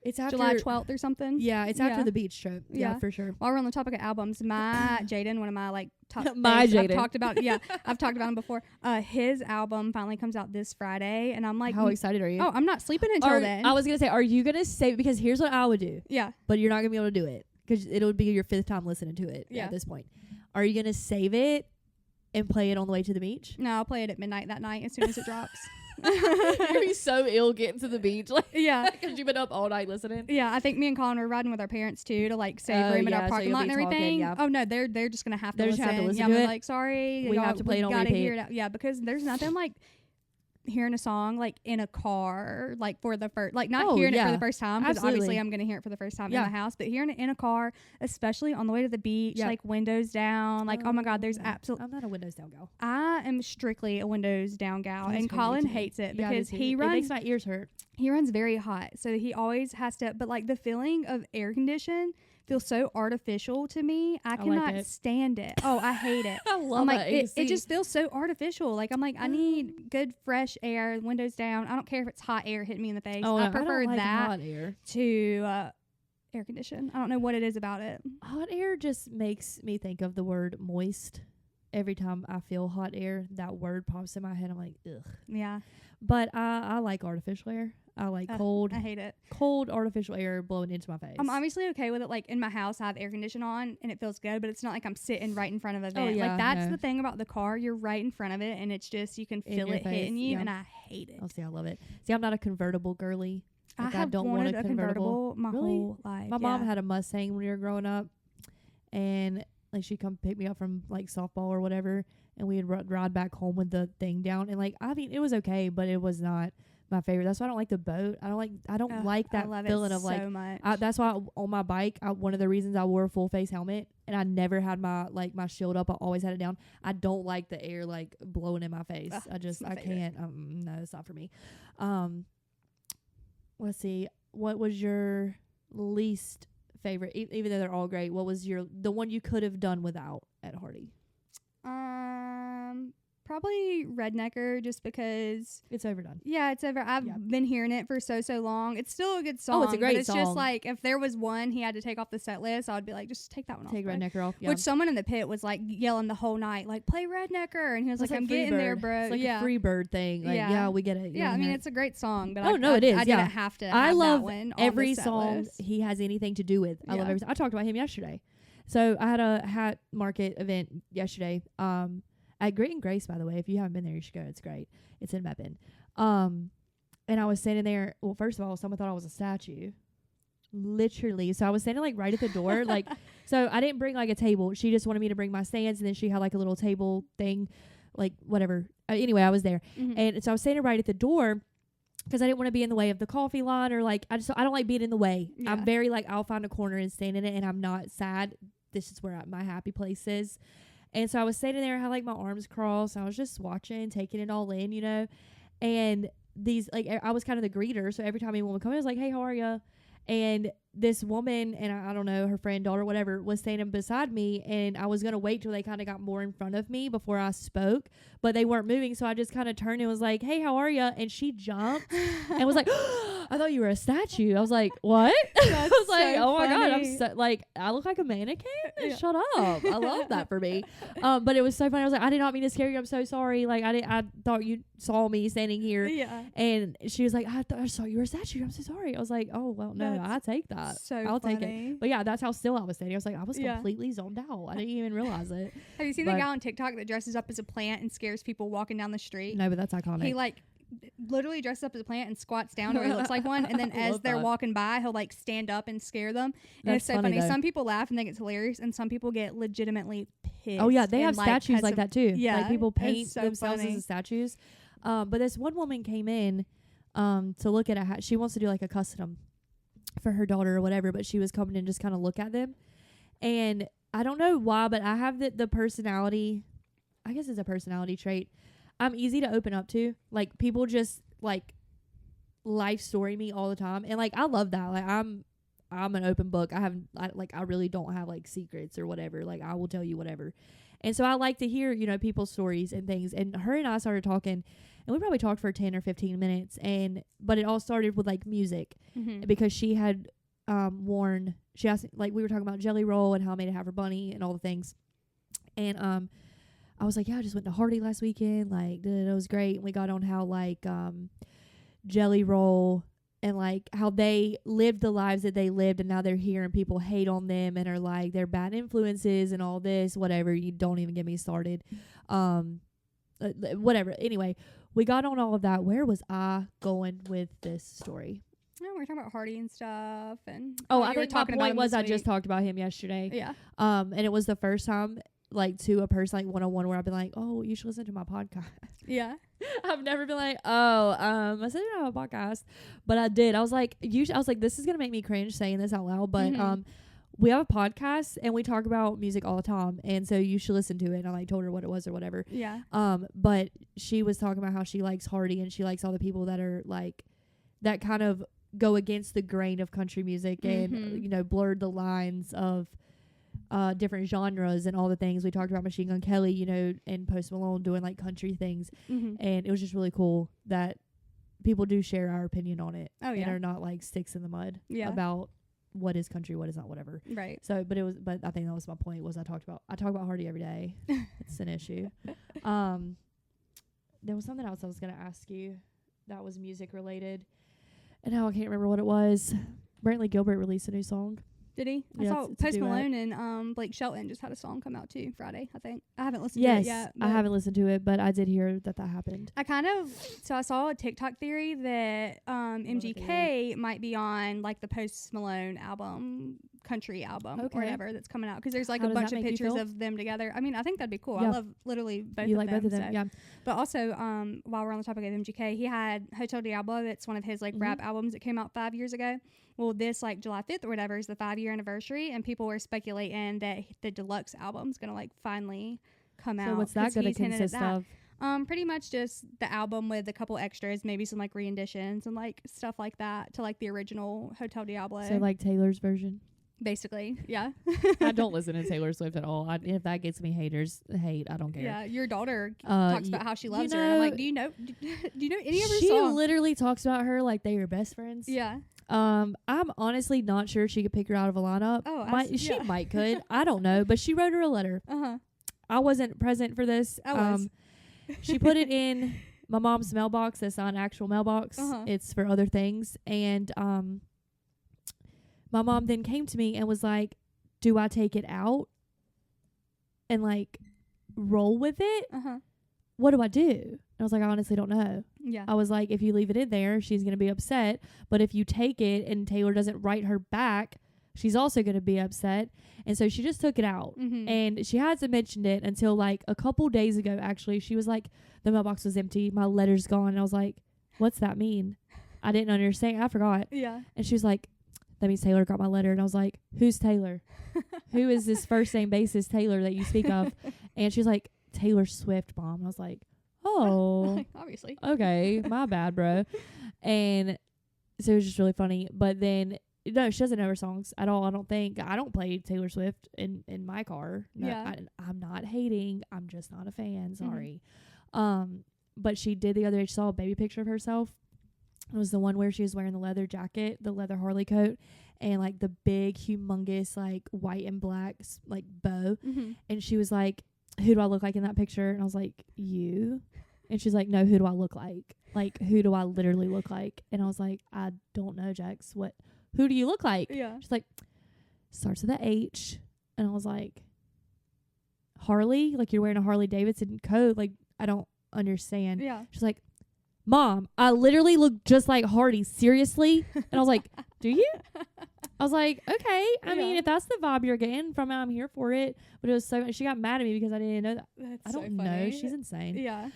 It's after July 12th or something. Yeah, it's after the beach trip. Yeah, for sure. While we're on the topic of albums, my Jaden, one of my like top Jaden. I've talked about him before. His album finally comes out this Friday, and I'm like, how excited are you? Oh, I'm not sleeping until then. I was gonna say, are you gonna save? Because here's what I would do. Yeah. But you're not gonna be able to do it because it'll be your 5th time listening to it at this point. Are you gonna save it and play it on the way to the beach? No, I'll play it at midnight that night as soon as it drops. You're gonna be so ill getting to the beach, like yeah, because you've been up all night listening. Yeah, I think me and Colin were riding with our parents too to like save room in our parking lot and everything. Yeah. Oh no, they're just gonna have to listen. Have to listen yeah, to I'm it. like, sorry, we have to play it on repeat. Hear it out. Yeah, because there's nothing like hearing a song like in a car, like for the first, like not hearing it for the first time, because obviously I'm gonna hear it for the first time in my house, but hearing it in a car, especially on the way to the beach, like windows down, like oh my god, there's absolutely. I'm not a windows down gal. I am strictly a windows down gal, and Colin hates it because he runs. It makes my ears hurt. He runs very hot, so he always has to. But like the feeling of air condition feels so artificial to me. I cannot stand it. Oh, I hate it. I love it. It just feels so artificial. Like I'm like, I need good fresh air, windows down. I don't care if it's hot air hitting me in the face. I prefer that hot air to air condition. I don't know what it is about it. Hot air just makes me think of the word moist. Every time I feel hot air, that word pops in my head. I'm like, ugh. Yeah. But I like artificial air. I like cold. I hate it. Cold artificial air blowing into my face. I'm obviously okay with it. Like in my house, I have air condition on and it feels good, but it's not like I'm sitting right in front of a vent. Like that's the thing about the car. You're right in front of it and it's just, you can feel it hitting you and I hate it. Oh, see, I love it. See, I'm not a convertible girly. Like I don't want a convertible my whole life. My mom had a Mustang when we were growing up, and like she'd come pick me up from like softball or whatever, and we'd ride back home with the thing down. And like, I mean, it was okay, but it was not my favorite. That's why I don't like the boat. I don't like that feeling of like. So much. That's why on my bike, one of the reasons I wore a full face helmet, and I never had my shield up. I always had it down. I don't like the air like blowing in my face. I can't. No, it's not for me. Let's see. What was your least favorite? Even though they're all great, what was the one you could have done without at Hardy? Probably Rednecker, just because it's overdone. Yeah, it's over. I've been hearing it for so long. It's still a good song. Oh, it's a great song. It's just like if there was one he had to take off the set list, I would be like, just take that one off. Take Rednecker off. Yeah. Which someone in the pit was like yelling the whole night, like play Rednecker, and he was like, I'm getting there, bro. It's like a free bird thing. Like, yeah, we get it. Yeah, I mean it's a great song, but it is. I didn't have to. I love that one every song he has anything to do with. I love every song. I talked about him yesterday. So I had a hat market event yesterday. At Grit and Grace, by the way, if you haven't been there, you should go. It's great. It's in Meppen. And I was standing there. Well, first of all, someone thought I was a statue. Literally. So I was standing like right at the door. Like, so I didn't bring like a table. She just wanted me to bring my stands, and then she had like a little table thing, like whatever. Anyway, I was there. Mm-hmm. And so I was standing right at the door because I didn't want to be in the way of the coffee line, or like, I don't like being in the way. Yeah. I'm very like, I'll find a corner and stand in it, and I'm not sad. This is where my happy place is. And so I was sitting there, I had like my arms crossed. I was just watching, taking it all in, you know. And these, like, I was kind of the greeter. So every time anyone would come in, I was like, hey, how are you? And this woman, and I don't know, her friend, daughter, whatever, was standing beside me. And I was going to wait till they kind of got more in front of me before I spoke. But they weren't moving. So I just kind of turned and was like, hey, how are you? And she jumped and was like, I thought you were a statue. I was like, what? I was like, oh my God, I'm so, like, I look like a mannequin? Yeah. Shut up. I love that for me. But it was so funny. I was like, I did not mean to scare you. I'm so sorry. Like, I thought you saw me standing here. Yeah. And she was like, I saw you were a statue. I'm so sorry. I was like, oh, well, no, I take that. I'll take it. But yeah, that's how still I was standing. I was like, I was completely zoned out. I didn't even realize it. Have you seen the guy on TikTok that dresses up as a plant and scares people walking down the street? No, but that's iconic. He like literally dresses up as a plant and squats down where he looks like one, and then as they're walking by, he'll like stand up and scare them. And it's so funny. Some people laugh and think it's hilarious, and some people get legitimately pissed. Oh yeah, they have statues like that too. Yeah, like people paint themselves as statues. But this one woman came in to look at a hat. She wants to do like a custom for her daughter or whatever, but she was coming in just kind of look at them. And I don't know why, but I have the personality, I guess it's a personality trait. I'm easy to open up to. Like, people just like life story me all the time, and like I love that. Like I'm an open book. I really don't have like secrets or whatever. Like, I will tell you whatever. And so I like to hear, you know, people's stories and things. And her and I started talking, and we probably talked for 10 or 15 minutes. But it all started with like music, because she had she asked, like, we were talking about Jelly Roll and how I made it have her bunny and all the things. And I was like, yeah, I just went to Hardy last weekend. Like, it was great. And we got on how like Jelly Roll and like how they lived the lives that they lived, and now they're here and people hate on them and are like, they're bad influences and all this, whatever. You don't even get me started. Whatever. Anyway, we got on all of that. Where was I going with this story? No, we're talking about Hardy and stuff, and I think my point was I just talked about him yesterday. Yeah. And it was the first time, like, to a person, like, one-on-one, where I've been like, oh, you should listen to my podcast. Yeah. I've never been like, I said you have a podcast, but I did. I was like, this is gonna make me cringe saying this out loud, but we have a podcast and we talk about music all the time, and so you should listen to it. And I like told her what it was or whatever. Yeah. But she was talking about how she likes Hardy and she likes all the people that are like that kind of go against the grain of country music and blurred the lines of different genres and all the things. We talked about Machine Gun Kelly, and Post Malone doing like country things, and it was just really cool that people do share our opinion on it. Oh yeah, and are not like sticks in the mud about what is country, what is not, whatever. Right. So, but I think that was my point. Was I talk about Hardy every day. It's an issue. There was something else I was gonna ask you that was music related, and now I can't remember what it was. Brantley Gilbert released a new song. Did he? I saw Post Malone and Blake Shelton just had a song come out too Friday, I think. I haven't listened to it yet. I haven't listened to it, but I did hear that happened. I saw a TikTok theory that MGK might be on like the Post Malone album, country album or whatever that's coming out, because there's like a bunch of pictures of them together. I mean, I think that'd be cool. Yeah. I love literally both of them. Both of them, yeah. But also, while we're on the topic of MGK, he had Hotel Diablo. That's one of his like rap albums that came out 5 years ago. Well, this like July 5th or whatever is the 5-year anniversary, and people were speculating that the deluxe album's gonna like finally come out. So what's that gonna consist of? Pretty much just the album with a couple extras, maybe some like renditions and like stuff like that to like the original Hotel Diablo. So like Taylor's version. Basically, yeah. I don't listen to Taylor Swift at all. If that gets me hate, I don't care. Yeah, your daughter talks about how she loves her. And I'm like, do you know any of her songs? She literally talks about her like they are best friends. Yeah. I'm honestly not sure she could pick her out of a lineup. Oh, she might could. I don't know, but she wrote her a letter. I wasn't present for this. I was. She put it in my mom's mailbox. That's not an actual mailbox. It's for other things, and my mom then came to me and was like, do I take it out and like roll with it? What do I do? And I was like, I honestly don't know. Yeah. I was like, if you leave it in there, she's going to be upset. But if you take it and Taylor doesn't write her back, she's also going to be upset. And so she just took it out. And she hasn't mentioned it until like a couple days ago, actually. She was like, the mailbox was empty. My letter's gone. And I was like, what's that mean? I didn't understand. I forgot. Yeah. And she was like, that means Taylor got my letter. And I was like, who's Taylor? Who is this first name basis Taylor that you speak of? And she's like, Taylor Swift, Mom. And I was like, oh. Obviously. Okay, my bad, bro. And so it was just really funny. But then, no, she doesn't know her songs at all, I don't think. I don't play Taylor Swift in my car. No, yeah. I'm not hating. I'm just not a fan. Sorry. But she did the other day. She saw a baby picture of herself. It was the one where she was wearing the leather jacket, the leather Harley coat, and like the big, humongous, like white and black, like bow. And she was like, who do I look like in that picture? And I was like, you. And she's like, no, who do I look like? Like, who do I literally look like? And I was like, I don't know, Jax. Who do you look like? Yeah. She's like, starts with a H. And I was like, Harley? Like, you're wearing a Harley Davidson coat? Like, I don't understand. Yeah. She's like, Mom, I literally look just like Hardy. Seriously? And I was like, do you? I was like, okay. I mean, if that's the vibe you're getting from it, I'm here for it. But it was she got mad at me because I didn't know that. That's I don't so funny. know. She's insane. Yeah.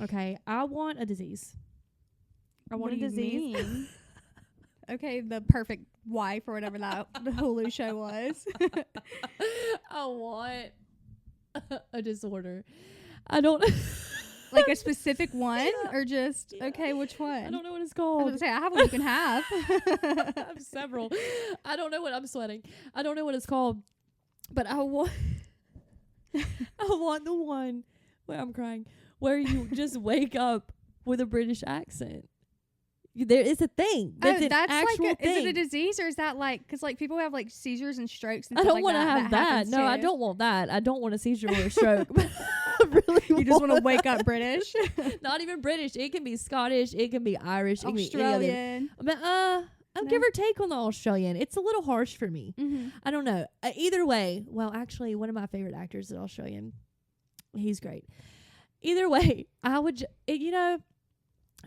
Okay. I want a disease. I want a disease. Okay, the perfect wife or whatever that Hulu show was. I want a disorder. I don't like a specific one or just okay, which one? I don't know what it's I was called. gonna say I have one you can have. I have several. I don't know what I'm sweating. I don't know what it's called. But I want the one where I'm crying, where you just wake up with a British accent. There is a thing. That's an actual like thing. Is it a disease or is that like because like people have like seizures and strokes and I stuff don't want to have that. No, I don't want that. I don't want a seizure or a stroke. I really you just want to wake up British. Not even British. It can be Scottish. It can be Irish. Australian. I mean, I'll give or take on the Australian. It's a little harsh for me. I don't know. Either way, well, actually, one of my favorite actors is Australian. He's great. either way, I would,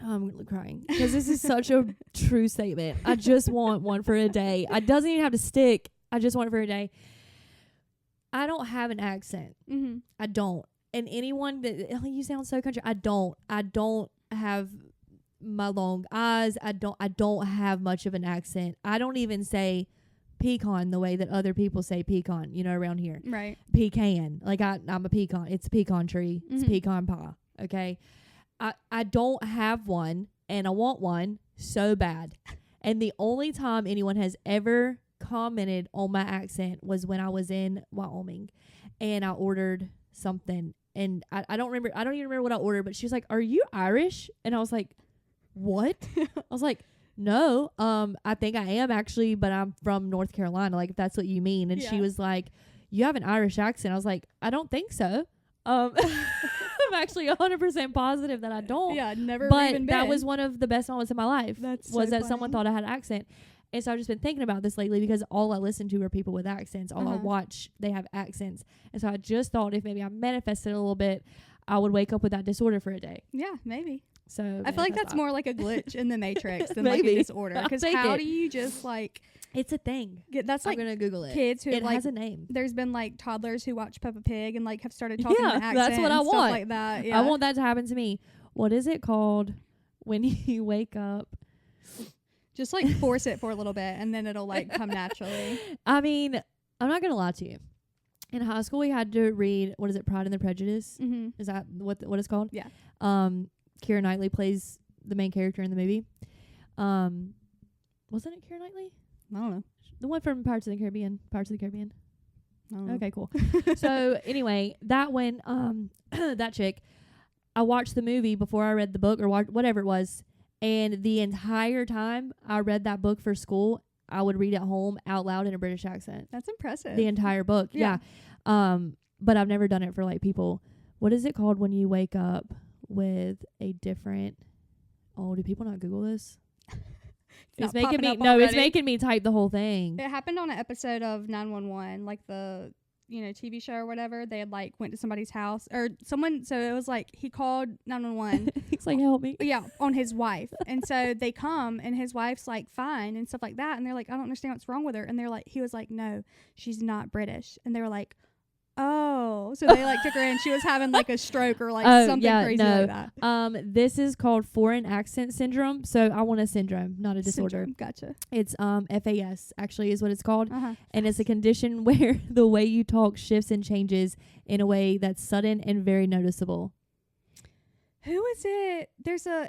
I'm crying because this is such a true statement. I just want one for a day. I doesn't even have to stick. I just want it for a day. I don't have an accent. Mm-hmm. I don't. And anyone that you sound so country, I don't have my long eyes. I don't have much of an accent. I don't even say pecan the way that other people say pecan, around here. Right. Pecan. Like I'm a pecan. It's a pecan tree. It's pecan pie. Okay. I don't have one and I want one so bad. And the only time anyone has ever commented on my accent was when I was in Wyoming and I ordered something and I don't even remember what I ordered, but she was like, "Are you Irish?" And I was like, "What?" I was like, "No, I think I am actually, but I'm from North Carolina, like if that's what you mean." And she was like, "You have an Irish accent." I was like, "I don't think so." I'm actually 100% positive that I don't. Yeah, never but even that been. Was one of the best moments of my life. That's was so that funny. Someone thought I had an accent. And so I've just been thinking about this lately because all I listen to are people with accents. All I watch, they have accents. And so I just thought if maybe I manifested a little bit, I would wake up with that disorder for a day. Yeah, maybe. So I feel like that's more like a glitch in the Matrix than Maybe. like a disorder. Because how do you just like... It's a thing. That's like I'm going to Google it. Kids who it like, has a name. There's been like toddlers who watch Peppa Pig and like have started talking in accent. That's what I and want. Stuff like that. Yeah. I want that to happen to me. What is it called when you wake up? Just like force it for a little bit and then it'll like come naturally. I mean, I'm not going to lie to you. In high school, we had to read, what is it, Pride and the Prejudice? Mm-hmm. Is that what it's called? Yeah. Keira Knightley plays the main character in the movie. Wasn't it Keira Knightley? I don't know. The one from Pirates of the Caribbean. I don't know. Okay, cool. So anyway, that one, that chick, I watched the movie before I read the book or whatever it was. And the entire time I read that book for school, I would read at home out loud in a British accent. That's impressive. The entire book. Yeah. But I've never done it for like people. What is it called when you wake up with a different... Oh, do people not Google this? It's making me... No, it's making me type the whole thing. It happened on an episode of 911, like the... TV show or whatever. They had like went to somebody's house or someone. So it was like he called 911. He's like, "Help me." Yeah, on his wife. And so they come and his wife's like fine and stuff like that. And they're like, "I don't understand what's wrong with her." And they're like, he was like, "No, she's not British." And they were like, "Oh." So they like took her in. She was having like a stroke or like something crazy like that. This is called foreign accent syndrome. So I want a syndrome, not a disorder. Syndrome. Gotcha. It's FAS actually is what it's called. Uh-huh. And it's a condition where the way you talk shifts and changes in a way that's sudden and very noticeable. Who is it?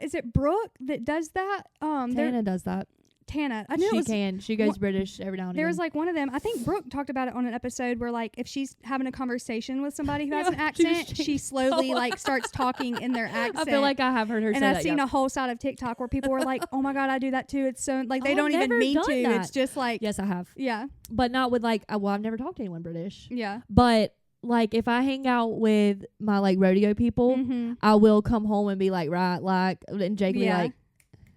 Is it Brooke that does that? Tana does that. Tana. I knew She goes British every now and again. There was like one of them. I think Brooke talked about it on an episode where like if she's having a conversation with somebody who has an accent, she slowly like starts talking in their accent. I feel like I have heard her say that. And I've seen a whole side of TikTok where people were like, "Oh my God, I do that too." It's so like they don't even mean to. That. It's just like yes, I have. Yeah, but not with like. Well, I've never talked to anyone British. Yeah, but. Like if I hang out with my like rodeo people, I will come home and be like, right, like, and Jake will be like,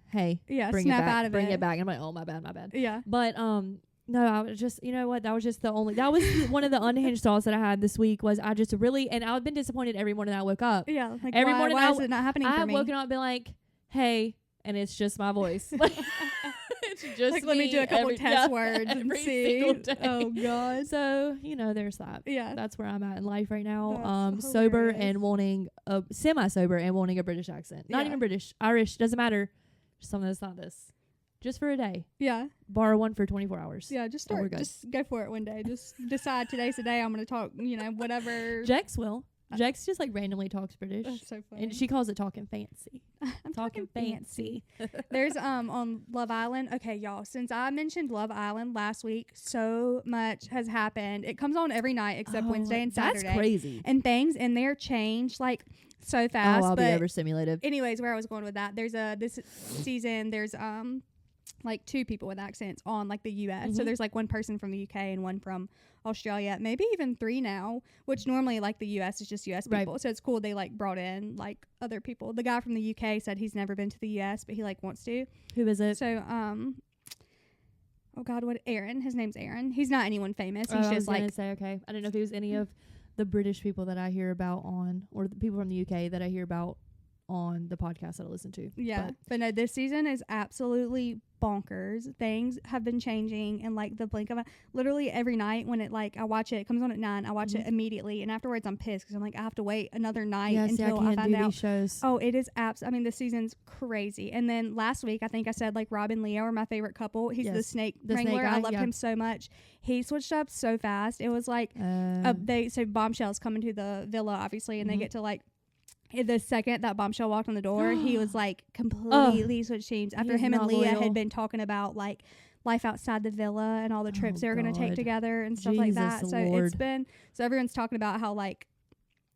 "Hey, bring it back, bring it back." And I'm like, "Oh, my bad." Yeah. But no, I was just, you know what? That was just that was one of the unhinged thoughts that I had this week. Was I just really, and I've been disappointed every morning that I woke up. Yeah, like every morning why is it not happening for me? I've woken up and been like, "Hey," and it's just my voice. It's just like, let me do a couple test words and see. Oh God. So, there's that. Yeah. That's where I'm at in life right now. Sober and wanting a semi-sober and wanting a British accent. Not even British, Irish, doesn't matter. Just something that's not this. Just for a day. Yeah. Borrow one for 24 hours. Yeah, just start. Just go for it one day. Just decide today's the day I'm going to talk, whatever. Jex will. Jex just like randomly talks British. That's so funny. And she calls it talking fancy. I'm talking fancy. There's on Love Island. Okay, y'all. Since I mentioned Love Island last week, so much has happened. It comes on every night except Wednesday and Saturday. That's crazy. And things in there change like so fast. I'll be overstimulated. Anyways, where I was going with that, there's this season there's like two people with accents on like the US. So there's like one person from the UK and one from Australia, maybe even three now, which normally like the US is just US people. Right. So it's cool they like brought in like other people. The guy from the UK said he's never been to the US, but he like wants to. Who is it? So oh God, Aaron. His name's Aaron. He's not anyone famous. He's just like say, okay. I don't know if he was any of the British people that I hear about or the people from the UK that I hear about on the podcast that I listen to. Yeah. But no, this season is absolutely bonkers. Things have been changing in like the blink of literally every night when it I watch it comes on at 9, I watch it immediately, and afterwards I'm pissed because I'm like, I have to wait another night until I find out. Shows. Oh, it is this season's crazy. And then last week I think I said like Rob and Leo are my favorite couple. He's the snake wrangler. I loved him so much. He switched up so fast. It was like so Bombshell's coming to the villa obviously, and they get to like the second that Bombshell walked on the door, he was like completely switched teams after him and Leah had been talking about like life outside the villa and all the trips they were going to take together and stuff like that. So it's been, so everyone's talking about how like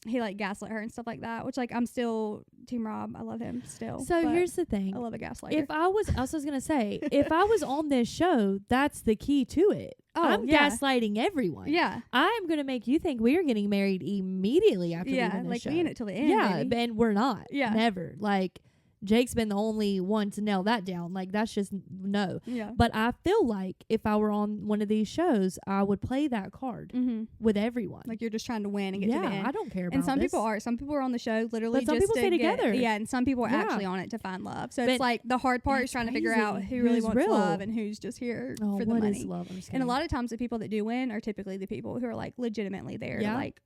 he like gaslit her and stuff like that, which like I'm still Team Rob. I love him still. So here's the thing. I love a gaslighter. If I was going to say, if I was on this show, that's the key to it. I'm gaslighting everyone. Yeah. I'm going to make you think we are getting married immediately after leaving this show. We in it till the end. Yeah, baby. and we're not. Yeah. Never. Like, Jake's been the only one to nail that down. Like, that's just no. Yeah. But I feel like if I were on one of these shows, I would play that card with everyone. Like, you're just trying to win and get to the end. Yeah, I don't care about And some this. people are. Some people are on the show literally but some just people stay together. Yeah, and some people are actually on it to find love. So it's like the hard part is trying to figure out who really wants love and who's just here for the money. Is love? And a lot of times the people that do win are typically the people who are like legitimately there to like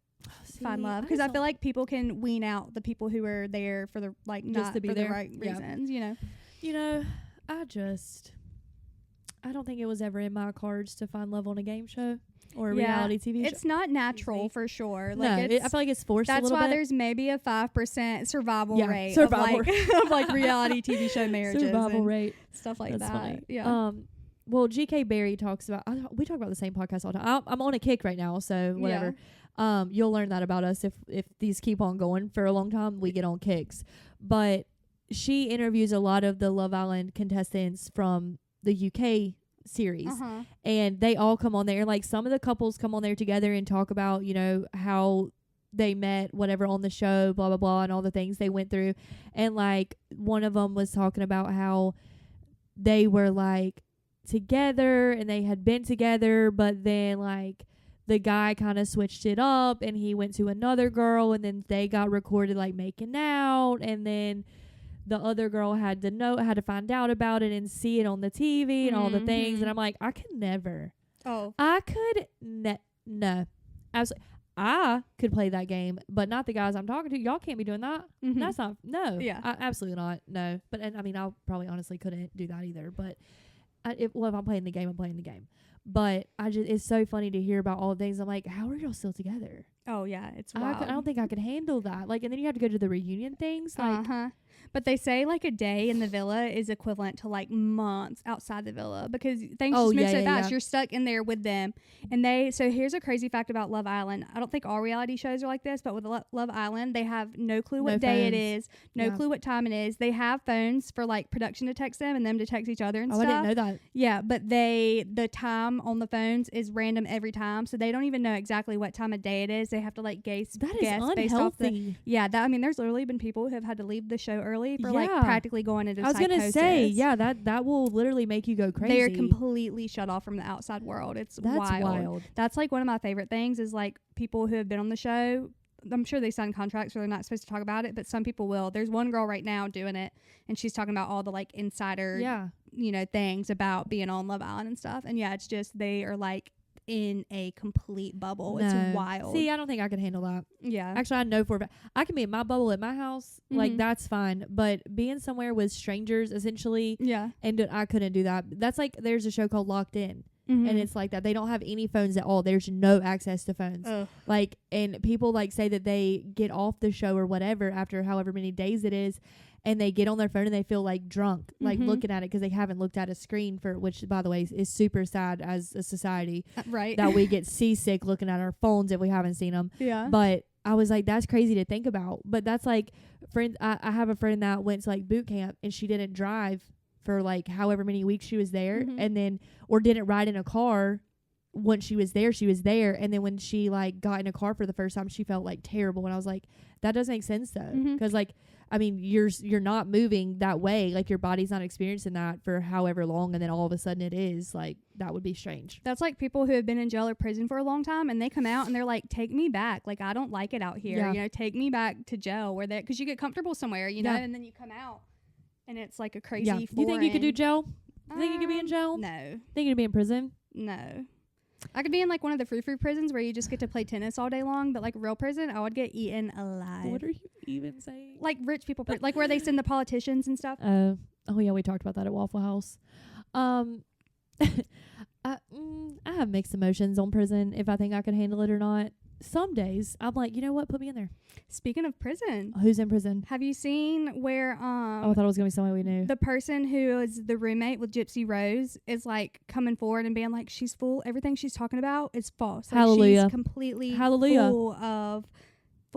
find love, because I feel like people can wean out the people who are there for the like just not to be for there. The right reasons, you know. I don't think it was ever in my cards to find love on a game show or a reality TV show. It's not natural for sure. Like no, I feel like it's forced. That's a little why bit. There's maybe a 5% survival rate of like reality TV show marriages, survival rate, stuff like that's that. Funny. Yeah. Well, GK Barry talks about. We talk about the same podcast all the time. I'm on a kick right now, so whatever. Yeah. You'll learn that about us if these keep on going for a long time. We get on kicks, but she interviews a lot of the Love Island contestants from the UK series, and they all come on there. Like some of the couples come on there together and talk about how they met, whatever, on the show, blah blah blah, and all the things they went through. And like one of them was talking about how they were like together and they had been together, but then like the guy kind of switched it up and he went to another girl, and then they got recorded like making out, and then the other girl had to find out about it and see it on the TV and all the things. And I'm like, I could never. I could no. Absolutely. I could play that game, but not the guys I'm talking to. Y'all can't be doing that. That's not, no. Yeah. Absolutely not. No. But, and I mean, I probably honestly couldn't do that either. But if I'm playing the game, I'm playing the game. But it's so funny to hear about all the things. I'm like, how are y'all still together? Oh, yeah. It's wild. I don't think I could handle that. Like, and then you have to go to the reunion things. Like, but they say like a day in the villa is equivalent to like months outside the villa, because things just move so fast. You're stuck in there with them. And so here's a crazy fact about Love Island. I don't think all reality shows are like this, but with Love Island, they have no clue what day it is, no clue what time it is. They have phones for like production to text them and them to text each other and stuff. I didn't know that. Yeah, but the time on the phones is random every time, so they don't even know exactly what time of day it is. They have to like guess based off there's literally been people who have had to leave the show early for like practically going into psychosis. I was gonna say that will literally make you go crazy. They're completely shut off from the outside world. That's wild. That's like one of my favorite things is like people who have been on the show. I'm sure they sign contracts where they're not supposed to talk about it, but some people will. There's one girl right now doing it, and she's talking about all the like insider things about being on Love Island and stuff. And it's just they are like in a complete bubble. It's wild. See, I don't think I could handle that. Yeah. Actually, I know for a fact I can be in my bubble at my house. Like, that's fine. But being somewhere with strangers, essentially, and I couldn't do that. That's like, there's a show called Locked In. And it's like that. They don't have any phones at all. There's no access to phones. Like, and people like say that they get off the show or whatever after however many days it is, and they get on their phone and they feel like drunk, like looking at it because they haven't looked at a screen which by the way is super sad as a society, right? That we get seasick looking at our phones if we haven't seen them. Yeah. But I was like, that's crazy to think about. But that's like, I have a friend that went to like boot camp and she didn't drive for like however many weeks she was there, and then or didn't ride in a car once she was there, and then when she like got in a car for the first time, she felt like terrible, and I was like, that doesn't make sense though, because like, I mean, you're not moving that way, like your body's not experiencing that for however long, and then all of a sudden it is, like, that would be strange. That's like people who have been in jail or prison for a long time, and they come out and they're like, take me back, like I don't like it out here, you know, take me back to jail, where that, because you get comfortable somewhere, you know, and then you come out and it's like a crazy foreign. You think you could do jail? You think you could be in jail? No. Think you'd be in prison? No. I could be in like one of the free prisons where you just get to play tennis all day long, but like real prison, I would get eaten alive. What are you even saying? Like rich people, like where they send the politicians and stuff. Oh yeah, we talked about that at Waffle House. I have mixed emotions on prison, if I think I could handle it or not. Some days I'm like, you know what, put me in there. Speaking of prison, who's in prison? Have you seen where I thought it was gonna be someone we knew. The person who is the roommate with Gypsy Rose is like coming forward and being like, she's full, everything she's talking about is false. Like, hallelujah. She's completely hallelujah. full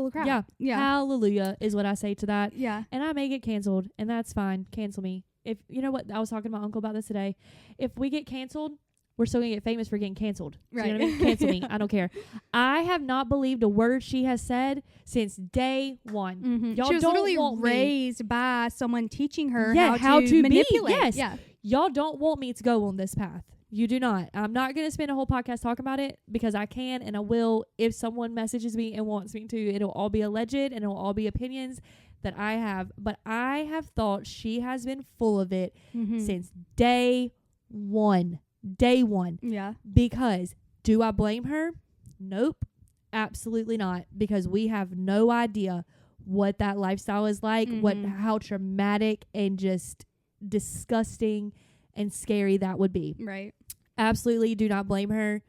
of crap. Yeah. Hallelujah is what I say to that. Yeah. And I may get canceled, and that's fine. Cancel me. If you know what, I was talking to my uncle about this today. If we get canceled, we're still going to get famous for getting canceled. Right. So you know what I mean? Cancel me. I don't care. I have not believed a word she has said since day one. Mm-hmm. Y'all she was don't literally want raised by someone teaching her how to manipulate. Be. Yes. Yeah. Y'all don't want me to go on this path. You do not. I'm not going to spend a whole podcast talking about it, because I can and I will. If someone messages me and wants me to, it'll all be alleged and it'll all be opinions that I have. But I have thought she has been full of it since day one. Day one. Yeah. Because do I blame her? Nope. Absolutely not. Because we have no idea what that lifestyle is like, how traumatic and just disgusting and scary that would be. Right. Absolutely do not blame her.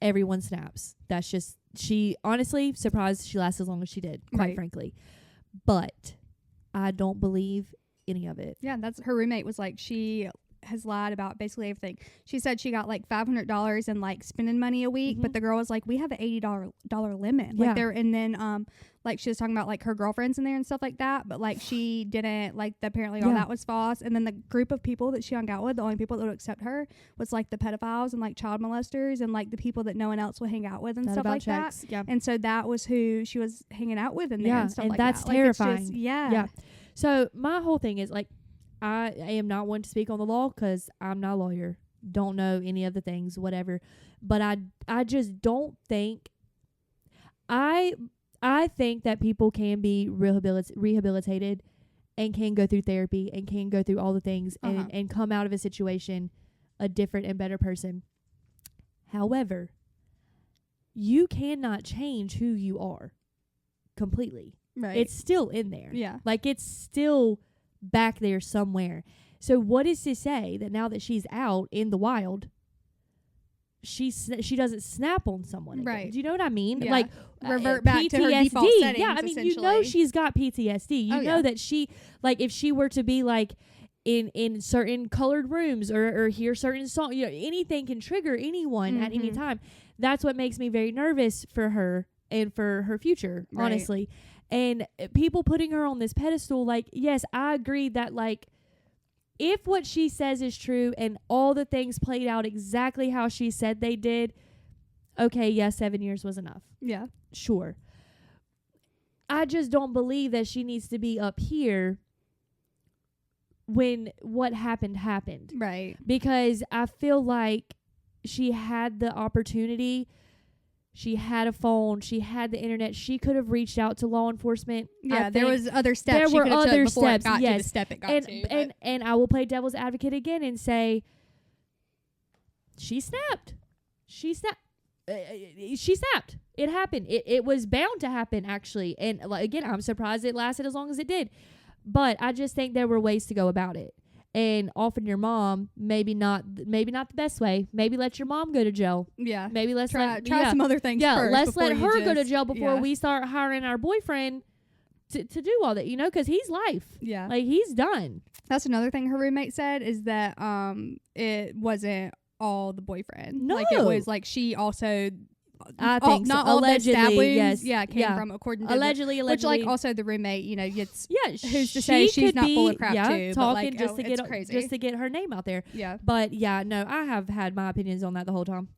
Everyone snaps. That's just, she honestly surprised she lasted as long as she did, quite frankly. But I don't believe any of it. Yeah, that's her roommate was like, she has lied about basically everything. She said she got like $500 in like spending money a week, but the girl was like, we have an $80 limit. Like there, and then like she was talking about like her girlfriends in there and stuff like that, but like she didn't, like apparently all that was false. And then the group of people that she hung out with, the only people that would accept her was like the pedophiles and like child molesters and like the people that no one else would hang out with and stuff like that. Yeah. And so that was who she was hanging out with in there and stuff like that. That's terrifying. Like, it's just, yeah. So my whole thing is like, I am not one to speak on the law because I'm not a lawyer. Don't know any of the things, whatever. But I just don't think... I think that people can be rehabilitated and can go through therapy and can go through all the things and come out of a situation a different and better person. However, you cannot change who you are completely. Right. It's still in there. Yeah. Like it's still back there somewhere. So what is to say that now that she's out in the wild, she doesn't snap on someone again? Right. Do you know what I mean? Yeah. Like revert back PTSD. to her default settings. Yeah, I mean, you know she's got PTSD. You know that she, like, if she were to be like in certain colored rooms or hear certain songs, you know, anything can trigger anyone at any time. That's what makes me very nervous for her and for her future, honestly. And people putting her on this pedestal, like, yes, I agree that, like, if what she says is true and all the things played out exactly how she said they did, okay, yes, 7 years was enough. Yeah. Sure. I just don't believe that she needs to be up here when what happened. Right. Because I feel like she had the opportunity. She had a phone. She had the internet. She could have reached out to law enforcement. Yeah, there was other steps. There were other steps. It got to the step it got to. And I will play devil's advocate again and say, she snapped. She snapped. It happened. It was bound to happen, actually. And like, again, I'm surprised it lasted as long as it did. But I just think there were ways to go about it. And offing your mom, maybe not the best way. Maybe let your mom go to jail. Yeah. Maybe let's try some other things first. Yeah, let's let her go to jail before we start hiring our boyfriend to do all that, you know, because he's life. Yeah. Like, he's done. That's another thing her roommate said is that it wasn't all the boyfriend. No. Like, it was like she also... I think not so. all Allegedly, the stab wounds, yes. came from, according to allegedly, which, like, also the roommate, you know, gets who's to she say she's not full of crap talking too, but like, just to it's crazy. just to get her name out there. Yeah, but yeah, no, I have had my opinions on that the whole time.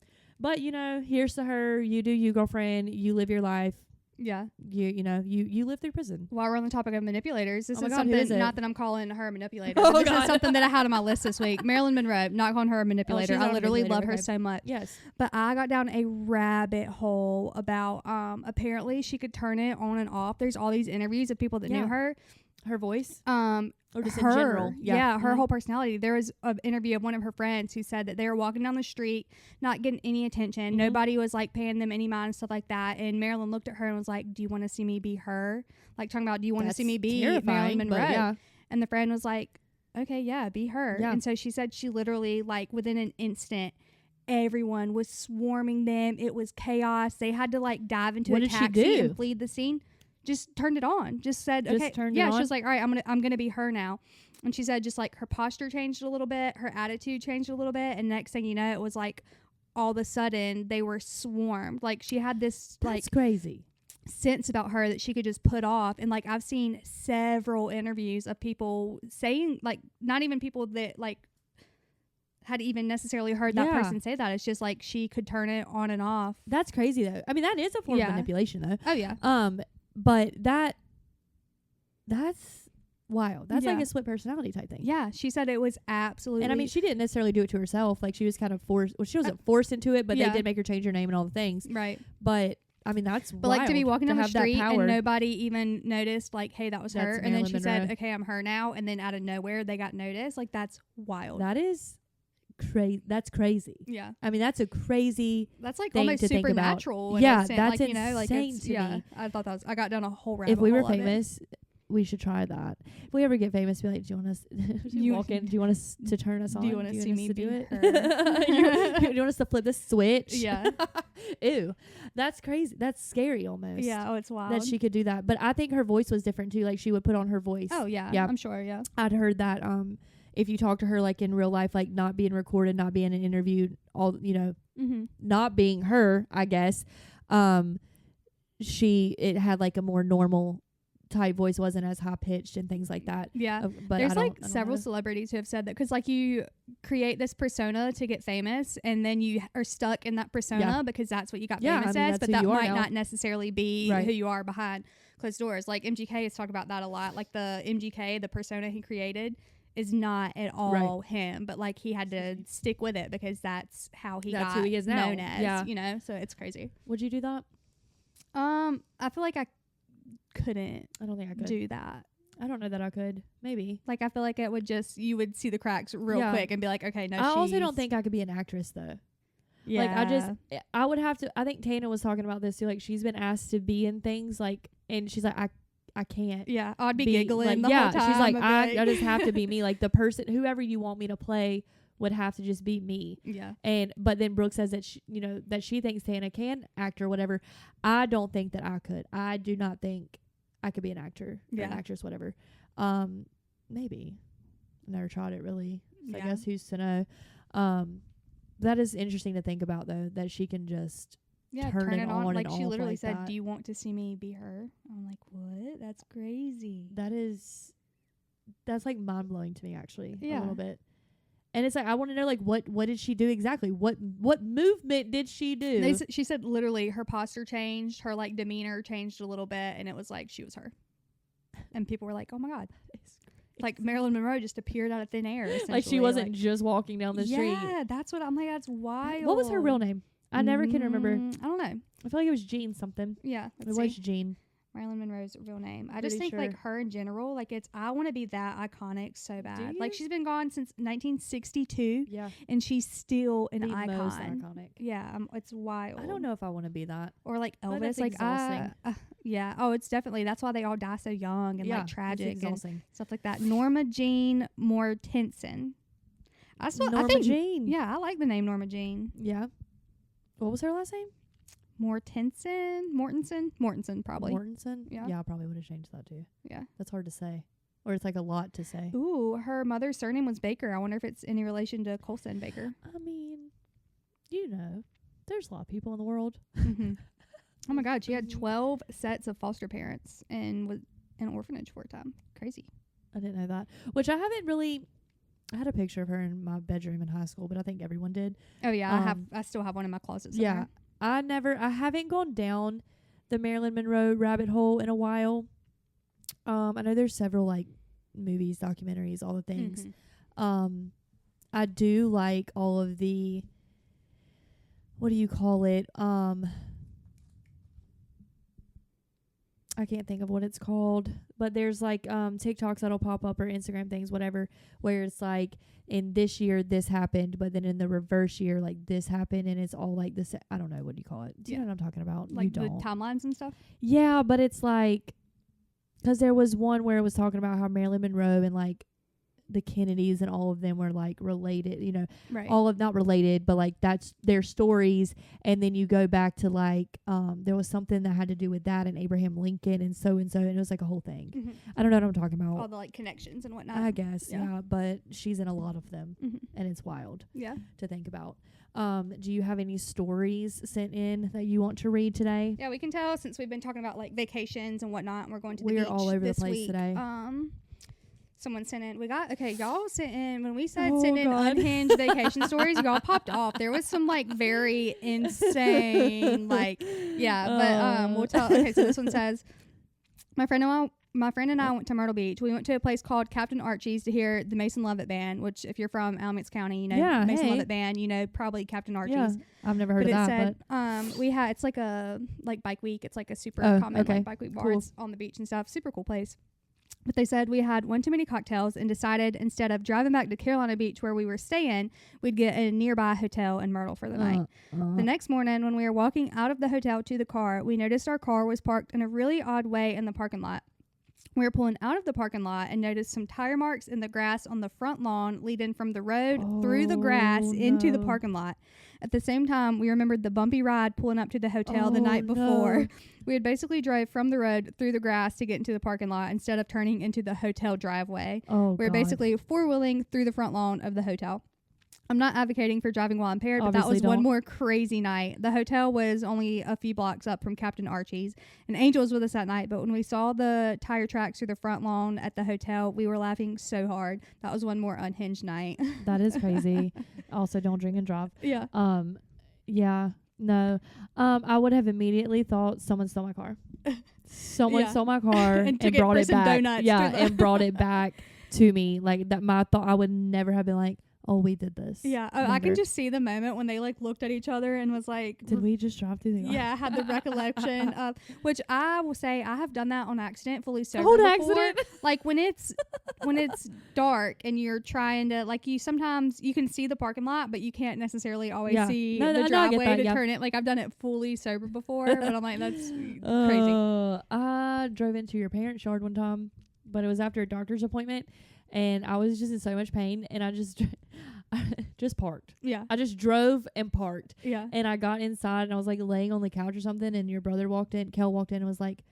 But, you know, here's to her. You do you, girlfriend. You live your life. Yeah. You live through prison. While we're on the topic of manipulators, this Oh is my God, something, not that I'm calling her a manipulator, Oh, but this God. is something that I had on my list this week. Marilyn Monroe, not calling her a manipulator. she's I not a literally manipulator, love her okay. so much. Yes. But I got down a rabbit hole about, apparently she could turn it on and off. There's all these interviews of people that knew her. Her voice? Or just her, in general? Yeah, her whole personality. There was an interview of one of her friends who said that they were walking down the street, not getting any attention. Mm-hmm. Nobody was like paying them any mind and stuff like that. And Marilyn looked at her and was like, "Do you want to see me be her?" Like talking about, "Do you want to see me be Marilyn Monroe?" Yeah. And the friend was like, "Okay, yeah, be her." Yeah. And so she said she literally, like, within an instant, everyone was swarming them. It was chaos. They had to like dive into a taxi and flee the scene. Just turned it on. Just said, Just okay. turned Yeah, it on? she was like, all right, I'm gonna be her now. And she said just like her posture changed a little bit, her attitude changed a little bit, and next thing you know, it was like all of a sudden they were swarmed. Like she had this That's crazy sense about her that she could just put off. And like I've seen several interviews of people saying, like, not even people that like had even necessarily heard that person say that. It's just like she could turn it on and off. That's crazy though. I mean, that is a form of manipulation though. Oh yeah. But that's wild. That's like a split personality type thing. Yeah, she said it was absolutely. And I mean, she didn't necessarily do it to herself. Like she was kind of forced. Well, she wasn't forced into it, but they did make her change her name and all the things. Right. But I mean, that's but wild like to be walking down the street and nobody even noticed, like, hey, that was her. And then she said, okay, I'm her now. And then out of nowhere, they got noticed. Like that's wild. That is crazy. That's crazy. Yeah. I mean, that's a crazy. That's like thing almost to think supernatural. About. Yeah, that's like, you know, like insane to me. I thought that was. I got down a whole rabbit hole. If we were hole famous, we should try that. If we ever get famous, be like, do you want us you walk in? Do you want us to turn us on? Do you want to see me do it? her? Do you want us to flip this switch? Yeah. Ew, that's crazy. That's scary almost. Yeah. Oh, it's wild that she could do that. But I think her voice was different too. Like she would put on her voice. Oh yeah. I'm sure. Yeah. I'd heard that. If you talk to her like in real life, like not being recorded, not being interviewed, all not being her, I guess. It had like a more normal type voice, wasn't as high pitched and things like that. Yeah. But there's like several celebrities who have said that, because like you create this persona to get famous and then you are stuck in that persona because that's what you got famous as, but that might not necessarily be who you are behind closed doors. Like MGK has talked about that a lot. Like the MGK, the persona he created is not at all him, but like he had to stick with it because that's how that's got who he is now. Known as, you know, so it's crazy. Would you do that? I feel like I couldn't. I don't think I could do that. I don't know that I could. Maybe. Like I feel like it would just, you would see the cracks real quick and be like, okay, no. I also don't think I could be an actress though. Yeah. Like I would have to. I think Tana was talking about this too. Like she's been asked to be in things like, and she's like, I can't. Yeah, I'd be giggling like, the whole time. She's like, I just have to be me. Like the person, whoever you want me to play would have to just be me. Yeah. But then Brooke says that that she thinks Tana can act or whatever. I don't think that I could. I do not think I could be an actor or an actress, whatever. Maybe. Never tried it really. So I guess who's to know. That is interesting to think about though, that she can just turn it on. Like she literally said, that. Do you want to see me be her? I'm like, what? That's crazy. That's like mind blowing to me actually. A little bit. And it's like, I want to know, like, what did she do exactly? What movement did she do? She said literally her posture changed, her like demeanor changed a little bit, and it was like she was her. And people were like, oh my God. Like Marilyn Monroe just appeared out of thin air. Like she wasn't just walking down the street. Yeah, that's what I'm like. That's wild. What was her real name? I never can remember. I don't know. I feel like it was Jean something. Yeah. It was Jean. Marilyn Monroe's real name. I just think like her in general, like I want to be that iconic so bad. Like she's been gone since 1962. Yeah. And she's still an icon. Most iconic. Yeah. It's wild. I don't know if I want to be that. Or like Elvis. Like yeah. Oh, it's definitely, that's why they all die so young and like tragic and stuff like that. Norma Jean Mortensen. Norma Jean. Yeah. I like the name Norma Jean. Yeah. What was her last name? Mortensen, probably. Mortensen? Yeah, I probably would have changed that too. Yeah. That's hard to say. Or it's like a lot to say. Ooh, her mother's surname was Baker. I wonder if it's any relation to Colson Baker. I mean, there's a lot of people in the world. Mm-hmm. Oh my God, she had 12 sets of foster parents and was in an orphanage for a time. Crazy. I didn't know that. Which I I had a picture of her in my bedroom in high school, but I think everyone did. Oh yeah, I still have one in my closet somewhere. Yeah, I haven't gone down the Marilyn Monroe rabbit hole in a while. I know there's several like movies, documentaries, all the things. I do like all of the, what do you call it? I can't think of what it's called, but there's like TikToks that'll pop up or Instagram things, whatever, where it's like in this year this happened, but then in the reverse year like this happened, and it's all like this. I don't know, what do you call it? Do you know what I'm talking about? Like the timelines and stuff. Yeah, but it's like, because there was one where it was talking about how Marilyn Monroe and like the Kennedys and all of them were like related, you know, right. all of, not related, but like that's their stories. And then you go back to like, there was something that had to do with that and Abraham Lincoln and so, and it was like a whole thing. I don't know what I'm talking about. All the like connections and whatnot. I guess. Yeah. But she's in a lot of them and it's wild to think about. Do you have any stories sent in that you want to read today? Yeah, we can tell since we've been talking about like vacations and whatnot, and we're going to the beach. We're all over the place week. today. Someone sent in. Y'all sent in, when we said send in unhinged vacation stories, y'all popped off. There was some like very insane, like, but we'll tell. Okay, so this one says, my friend and I went to Myrtle Beach. We went to a place called Captain Archie's to hear the Mason Lovett Band, which if you're from Alamance County, you know Mason Lovett Band, you know probably Captain Archie's. Yeah, I've never heard of that. But it said, we had, it's like a like bike week. It's like a super common like bike week bar. Cool. It's on the beach and stuff. Super cool place. But they said we had one too many cocktails and decided instead of driving back to Carolina Beach where we were staying, we'd get a nearby hotel in Myrtle for the night. The next morning, when we were walking out of the hotel to the car, we noticed our car was parked in a really odd way in the parking lot. We were pulling out of the parking lot and noticed some tire marks in the grass on the front lawn leading from the road through the grass into the parking lot. At the same time, we remembered the bumpy ride pulling up to the hotel the night before. No. We had basically drove from the road through the grass to get into the parking lot instead of turning into the hotel driveway. We were basically four-wheeling through the front lawn of the hotel. I'm not advocating for driving while impaired, but that was one more crazy night. The hotel was only a few blocks up from Captain Archie's, and Angel was with us that night, but when we saw the tire tracks through the front lawn at the hotel, we were laughing so hard. That was one more unhinged night. That is crazy. Also, don't drink and drive. Yeah. No. I would have immediately thought someone stole my car. Someone stole my car and brought it back. And brought it back to me. Like that, my thought, I would never have been like, oh, we did this. Yeah. I can just see the moment when they like looked at each other and was like, did we just drive through the yard? Yeah, I had the recollection of, which I will say I have done that on accident, fully sober on before. Accident? Like when it's dark and you're trying to, like, you sometimes you can see the parking lot, but you can't necessarily always see the driveway to turn it. Like I've done it fully sober before, but I'm like, that's crazy. I drove into your parents' yard one time, but it was after a doctor's appointment. And I was just in so much pain, and I just parked. Yeah. I just drove and parked. Yeah. And I got inside, and I was like laying on the couch or something, and your brother walked in, Kel walked in and was like,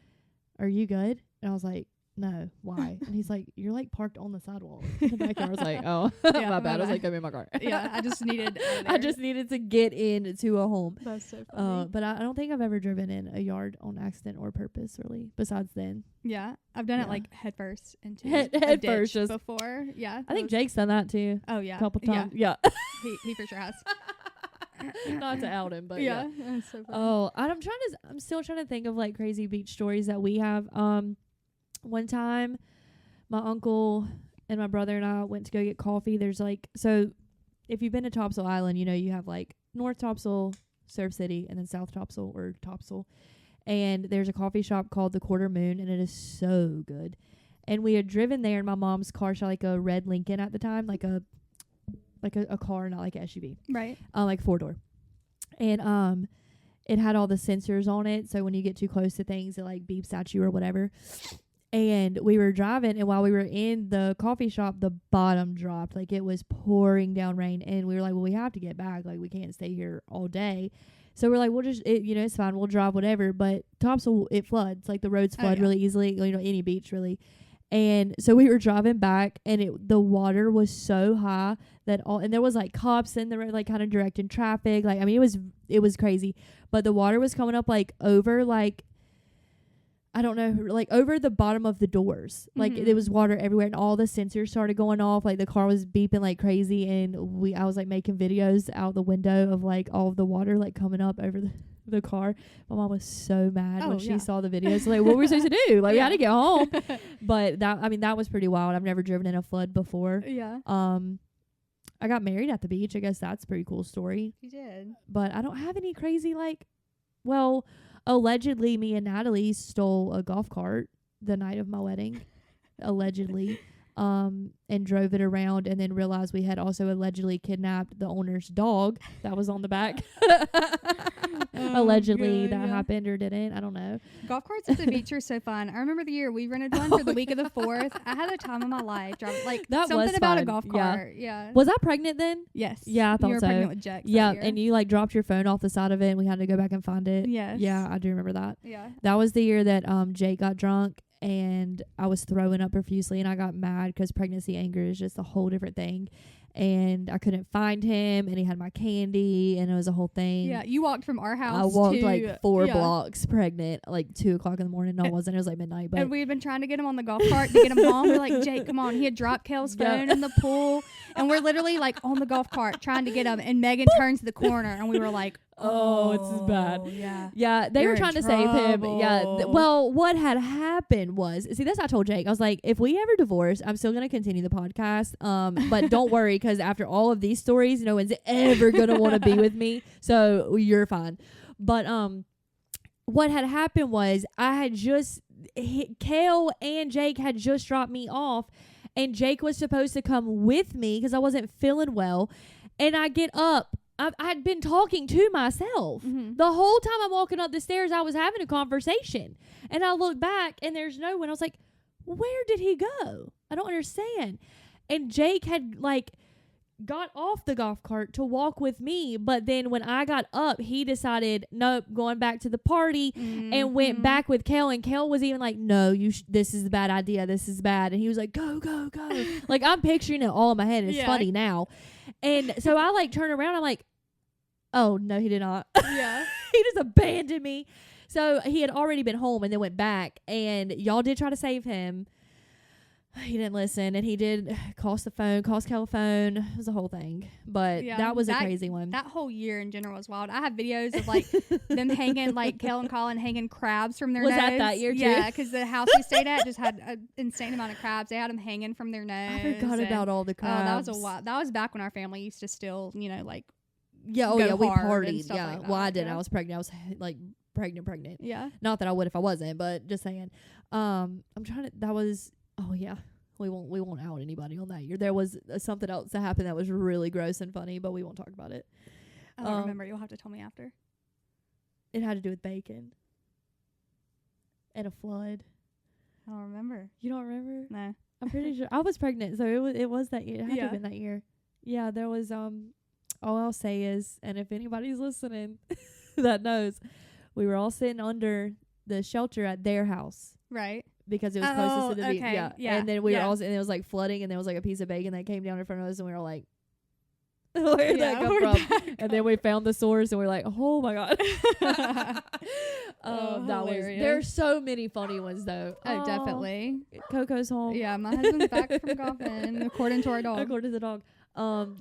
"Are you good?" And I was like, "No, why?" And he's like, "You're like parked on the sidewalk in the backyard." I was like, "Oh, my bad." I was like, "I'm in my car." Yeah, I just needed to get into a home. That's so funny. But I don't think I've ever driven in a yard on accident or purpose, really. Besides then. Yeah, I've done it like head first into head first just before. Yeah, I think Jake's done that too. Oh yeah, a couple times. Yeah, he for sure has. Not to out him, but yeah. That's so funny. Oh, I'm still trying to think of like crazy beach stories that we have. One time, my uncle and my brother and I went to go get coffee. There's like, so if you've been to Topsail Island, you know you have like North Topsail, Surf City, and then South Topsail or Topsail. And there's a coffee shop called the Quarter Moon, and it is so good. And we had driven there in my mom's car. She had like a red Lincoln at the time, like a car, not like an SUV. Right. Like 4-door. And it had all the sensors on it, so when you get too close to things, it like beeps at you or whatever. And we were driving, and while we were in the coffee shop, the bottom dropped. Like it was pouring down rain, and we were like, well, we have to get back. Like we can't stay here all day. So we're like, we'll just, it's fine. We'll drive whatever. But Topsail, it floods. Like the roads flood really easily. Any beach really. And so we were driving back, and the water was so high and there was like cops in the road, like kind of directing traffic. Like, I mean, it was crazy. But the water was coming up like over like, I don't know, like over the bottom of the doors. Like there was water everywhere and all the sensors started going off. Like the car was beeping like crazy, and I was like making videos out the window of like all of the water like coming up over the car. My mom was so mad when she saw the videos. Like, what were we supposed to do? Like we had to get home. But that was pretty wild. I've never driven in a flood before. Yeah. I got married at the beach. I guess that's a pretty cool story. You did. But I don't have any crazy allegedly me and Natalie stole a golf cart the night of my wedding. Allegedly. And drove it around, and then realized we had also allegedly kidnapped the owner's dog that was on the back. Allegedly that happened or didn't. I don't know. Golf carts at the beach are so fun. I remember the year we rented one for the week of the 4th. I had the time of my life. Like that something about a golf cart. Yeah. Was I pregnant then? Yes. Yeah, I thought so. You were pregnant with Jax. Yeah, and you like dropped your phone off the side of it, and we had to go back and find it. Yes. Yeah, I do remember that. Yeah. That was the year that Jake got drunk. And I was throwing up profusely, and I got mad because pregnancy anger is just a whole different thing. And I couldn't find him, and he had my candy, and it was a whole thing. Yeah, you walked from our house. I walked like 4 blocks pregnant, like 2 o'clock in the morning. No, it wasn't. It was like midnight. But and we had been trying to get him on the golf cart to get him home. We're like, Jake, come on. He had dropped Kale's phone in the pool, and we're literally like on the golf cart trying to get him. And Megan turns the corner, and we were like, oh, it's bad. Yeah. Yeah, they were trying to save him. Yeah. Well, what had happened was, see, that's what I told Jake. I was like, if we ever divorce, I'm still going to continue the podcast. But don't worry, because after all of these stories, no one's ever going to want to be with me. So you're fine. But what had happened was I had Kale and Jake had just dropped me off, and Jake was supposed to come with me because I wasn't feeling well. And I get up. I'd been talking to myself. The whole time I'm walking up the stairs, I was having a conversation. And I look back, and there's no one. I was like, where did he go? I don't understand. And Jake had, got off the golf cart to walk with me. But then when I got up, he decided, nope, going back to the party, and went back with Kel. And Kel was even like, no, this is a bad idea. This is bad. And he was like, go, go, go. Like, I'm picturing it all in my head. And it's funny now. And so I turn around. I'm like, oh, no, he did not. Yeah. He just abandoned me. So he had already been home and then went back. And y'all did try to save him. He didn't listen. And he did cost Kel a phone. It was a whole thing. But that was a crazy one. That whole year in general was wild. I have videos of them hanging, Kel and Colin hanging crabs from their nose. Was that year too? Yeah, because the house we stayed at just had an insane amount of crabs. They had them hanging from their nose. I forgot about all the crabs. That was a wild. That was back when our family used to still, we partied. Yeah. Like well, I didn't. I was pregnant. I was pregnant. Yeah. Not that I would if I wasn't, but just saying. I'm trying to. That was. Oh yeah. We won't out anybody on that year. There was something else that happened that was really gross and funny, but we won't talk about it. I don't remember. You'll have to tell me after. It had to do with bacon and a flood. I don't remember. You don't remember? No. I'm pretty sure I was pregnant, so it was that year. It had to have been that year. Yeah, there was all I'll say is, and if anybody's listening that knows, we were all sitting under the shelter at their house. Right. Because it was closest to the beach. Okay. Yeah. And then we were all, and it was flooding, and there was a piece of bacon that came down in front of us, and we were like, where did that come from? And then we found the source, and we were like, oh my God. That was, there's so many funny ones though. Oh, definitely. Coco's home. Yeah, my husband's back from golfing, according to our dog. According to the dog.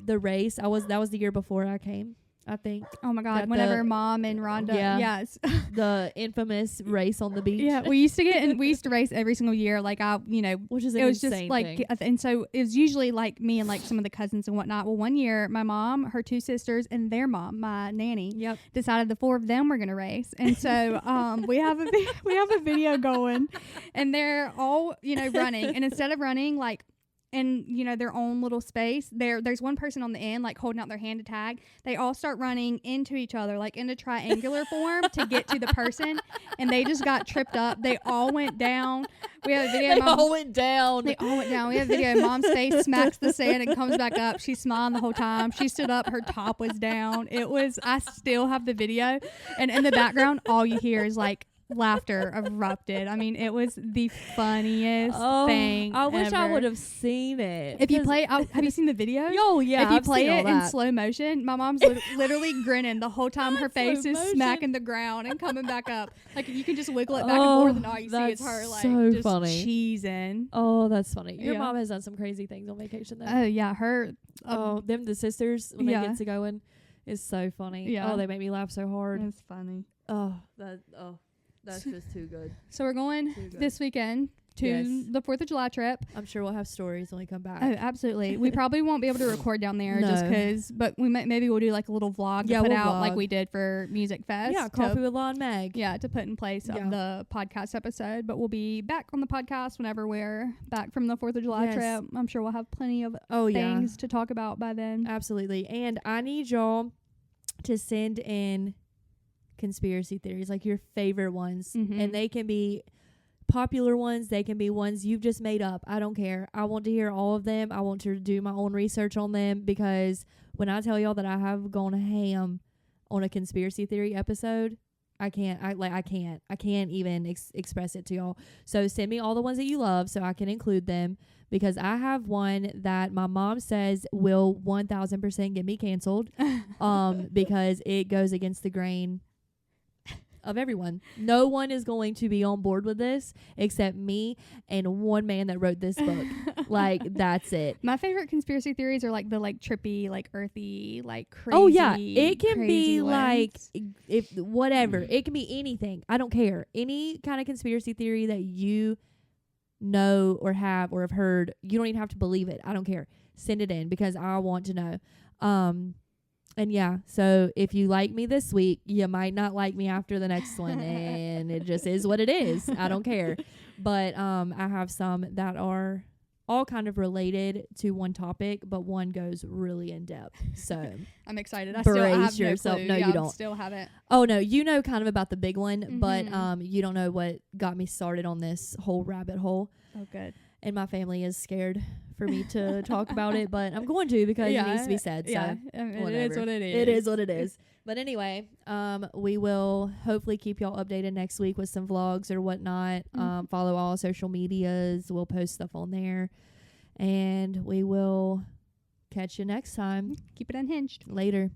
The race, that was the year before I came, I think. Oh my God! Whenever Mom and Rhonda, yes, the infamous race on the beach. Yeah, we used to race every single year. Which is it was just thing. And so it was usually me and some of the cousins and whatnot. Well, one year my mom, her 2 sisters, and their mom, my nanny, decided the 4 of them were gonna race, and so we have a video going, and they're all running, and instead of running in their own little space, there's one person on the end holding out their hand to tag. They all start running into each other in a triangular form to get to the person, and they just got tripped up. They all went down. We have a video. They all went down. We have a video. Mom's face smacks the sand and comes back up. She's smiling the whole time. She stood up. Her top was down. I still have the video, and in the background all you hear is laughter erupted. I mean, it was the funniest thing I wish ever. I would have seen it. If you play, have you seen the video? Oh, yeah. If you play it in slow motion, my mom's literally grinning the whole time. Her face is smacking the ground and coming back up. Like, you can just wiggle it back and forth, and all you see is her, like, so just funny. cheesing. Oh, that's funny. Your mom has done some crazy things on vacation, though. Oh, yeah. Her. Them, the sisters, when they get to going, is so funny. Yeah. Oh, they make me laugh so hard. It's funny. That's just too good. So we're going this weekend to the 4th of July trip. I'm sure we'll have stories when we come back. Oh, absolutely. We probably won't be able to record down there just because, but maybe we'll do like a little vlog to put out like we did for Music Fest. Yeah, Coffee with Law and Meg. Yeah, to put in place of the podcast episode. But we'll be back on the podcast whenever we're back from the 4th of July trip. I'm sure we'll have plenty of things to talk about by then. Absolutely. And I need y'all to send in conspiracy theories, like your favorite ones. And they can be popular ones, they can be ones you've just made up. I don't care. I want to hear all of them. I want to do my own research on them, because when I tell y'all that I have gone ham on a conspiracy theory episode, I can't even express it to y'all. So send me all the ones that you love so I can include them, because I have one that my mom says will 1000% get me canceled because it goes against the grain of everyone. No one is going to be on board with this except me and one man that wrote this book. Like, that's it. My favorite conspiracy theories are like the like trippy, like earthy, like crazy. Oh yeah, it can be ones. like if whatever. It can be anything. I don't care. Any kind of conspiracy theory that you know or have heard, you don't even have to believe it. I don't care. Send it in, because I want to know. And yeah, so if you like me this week, you might not like me after the next one, and it just is what it is. I don't care. But I have some that are all kind of related to one topic, but one goes really in depth. So I'm excited. I brace still have yourself. No, clue. No, yeah, you don't. Still haven't. Oh no, you know kind of about the big one, but you don't know what got me started on this whole rabbit hole. Oh, good. And my family is scared for me to talk about it, but I'm going to, because it needs to be said. Yeah, so it is what it is. It is what it is. But anyway, we will hopefully keep y'all updated next week with some vlogs or whatnot. Follow all social medias. We'll post stuff on there. And we will catch you next time. Keep it unhinged. Later.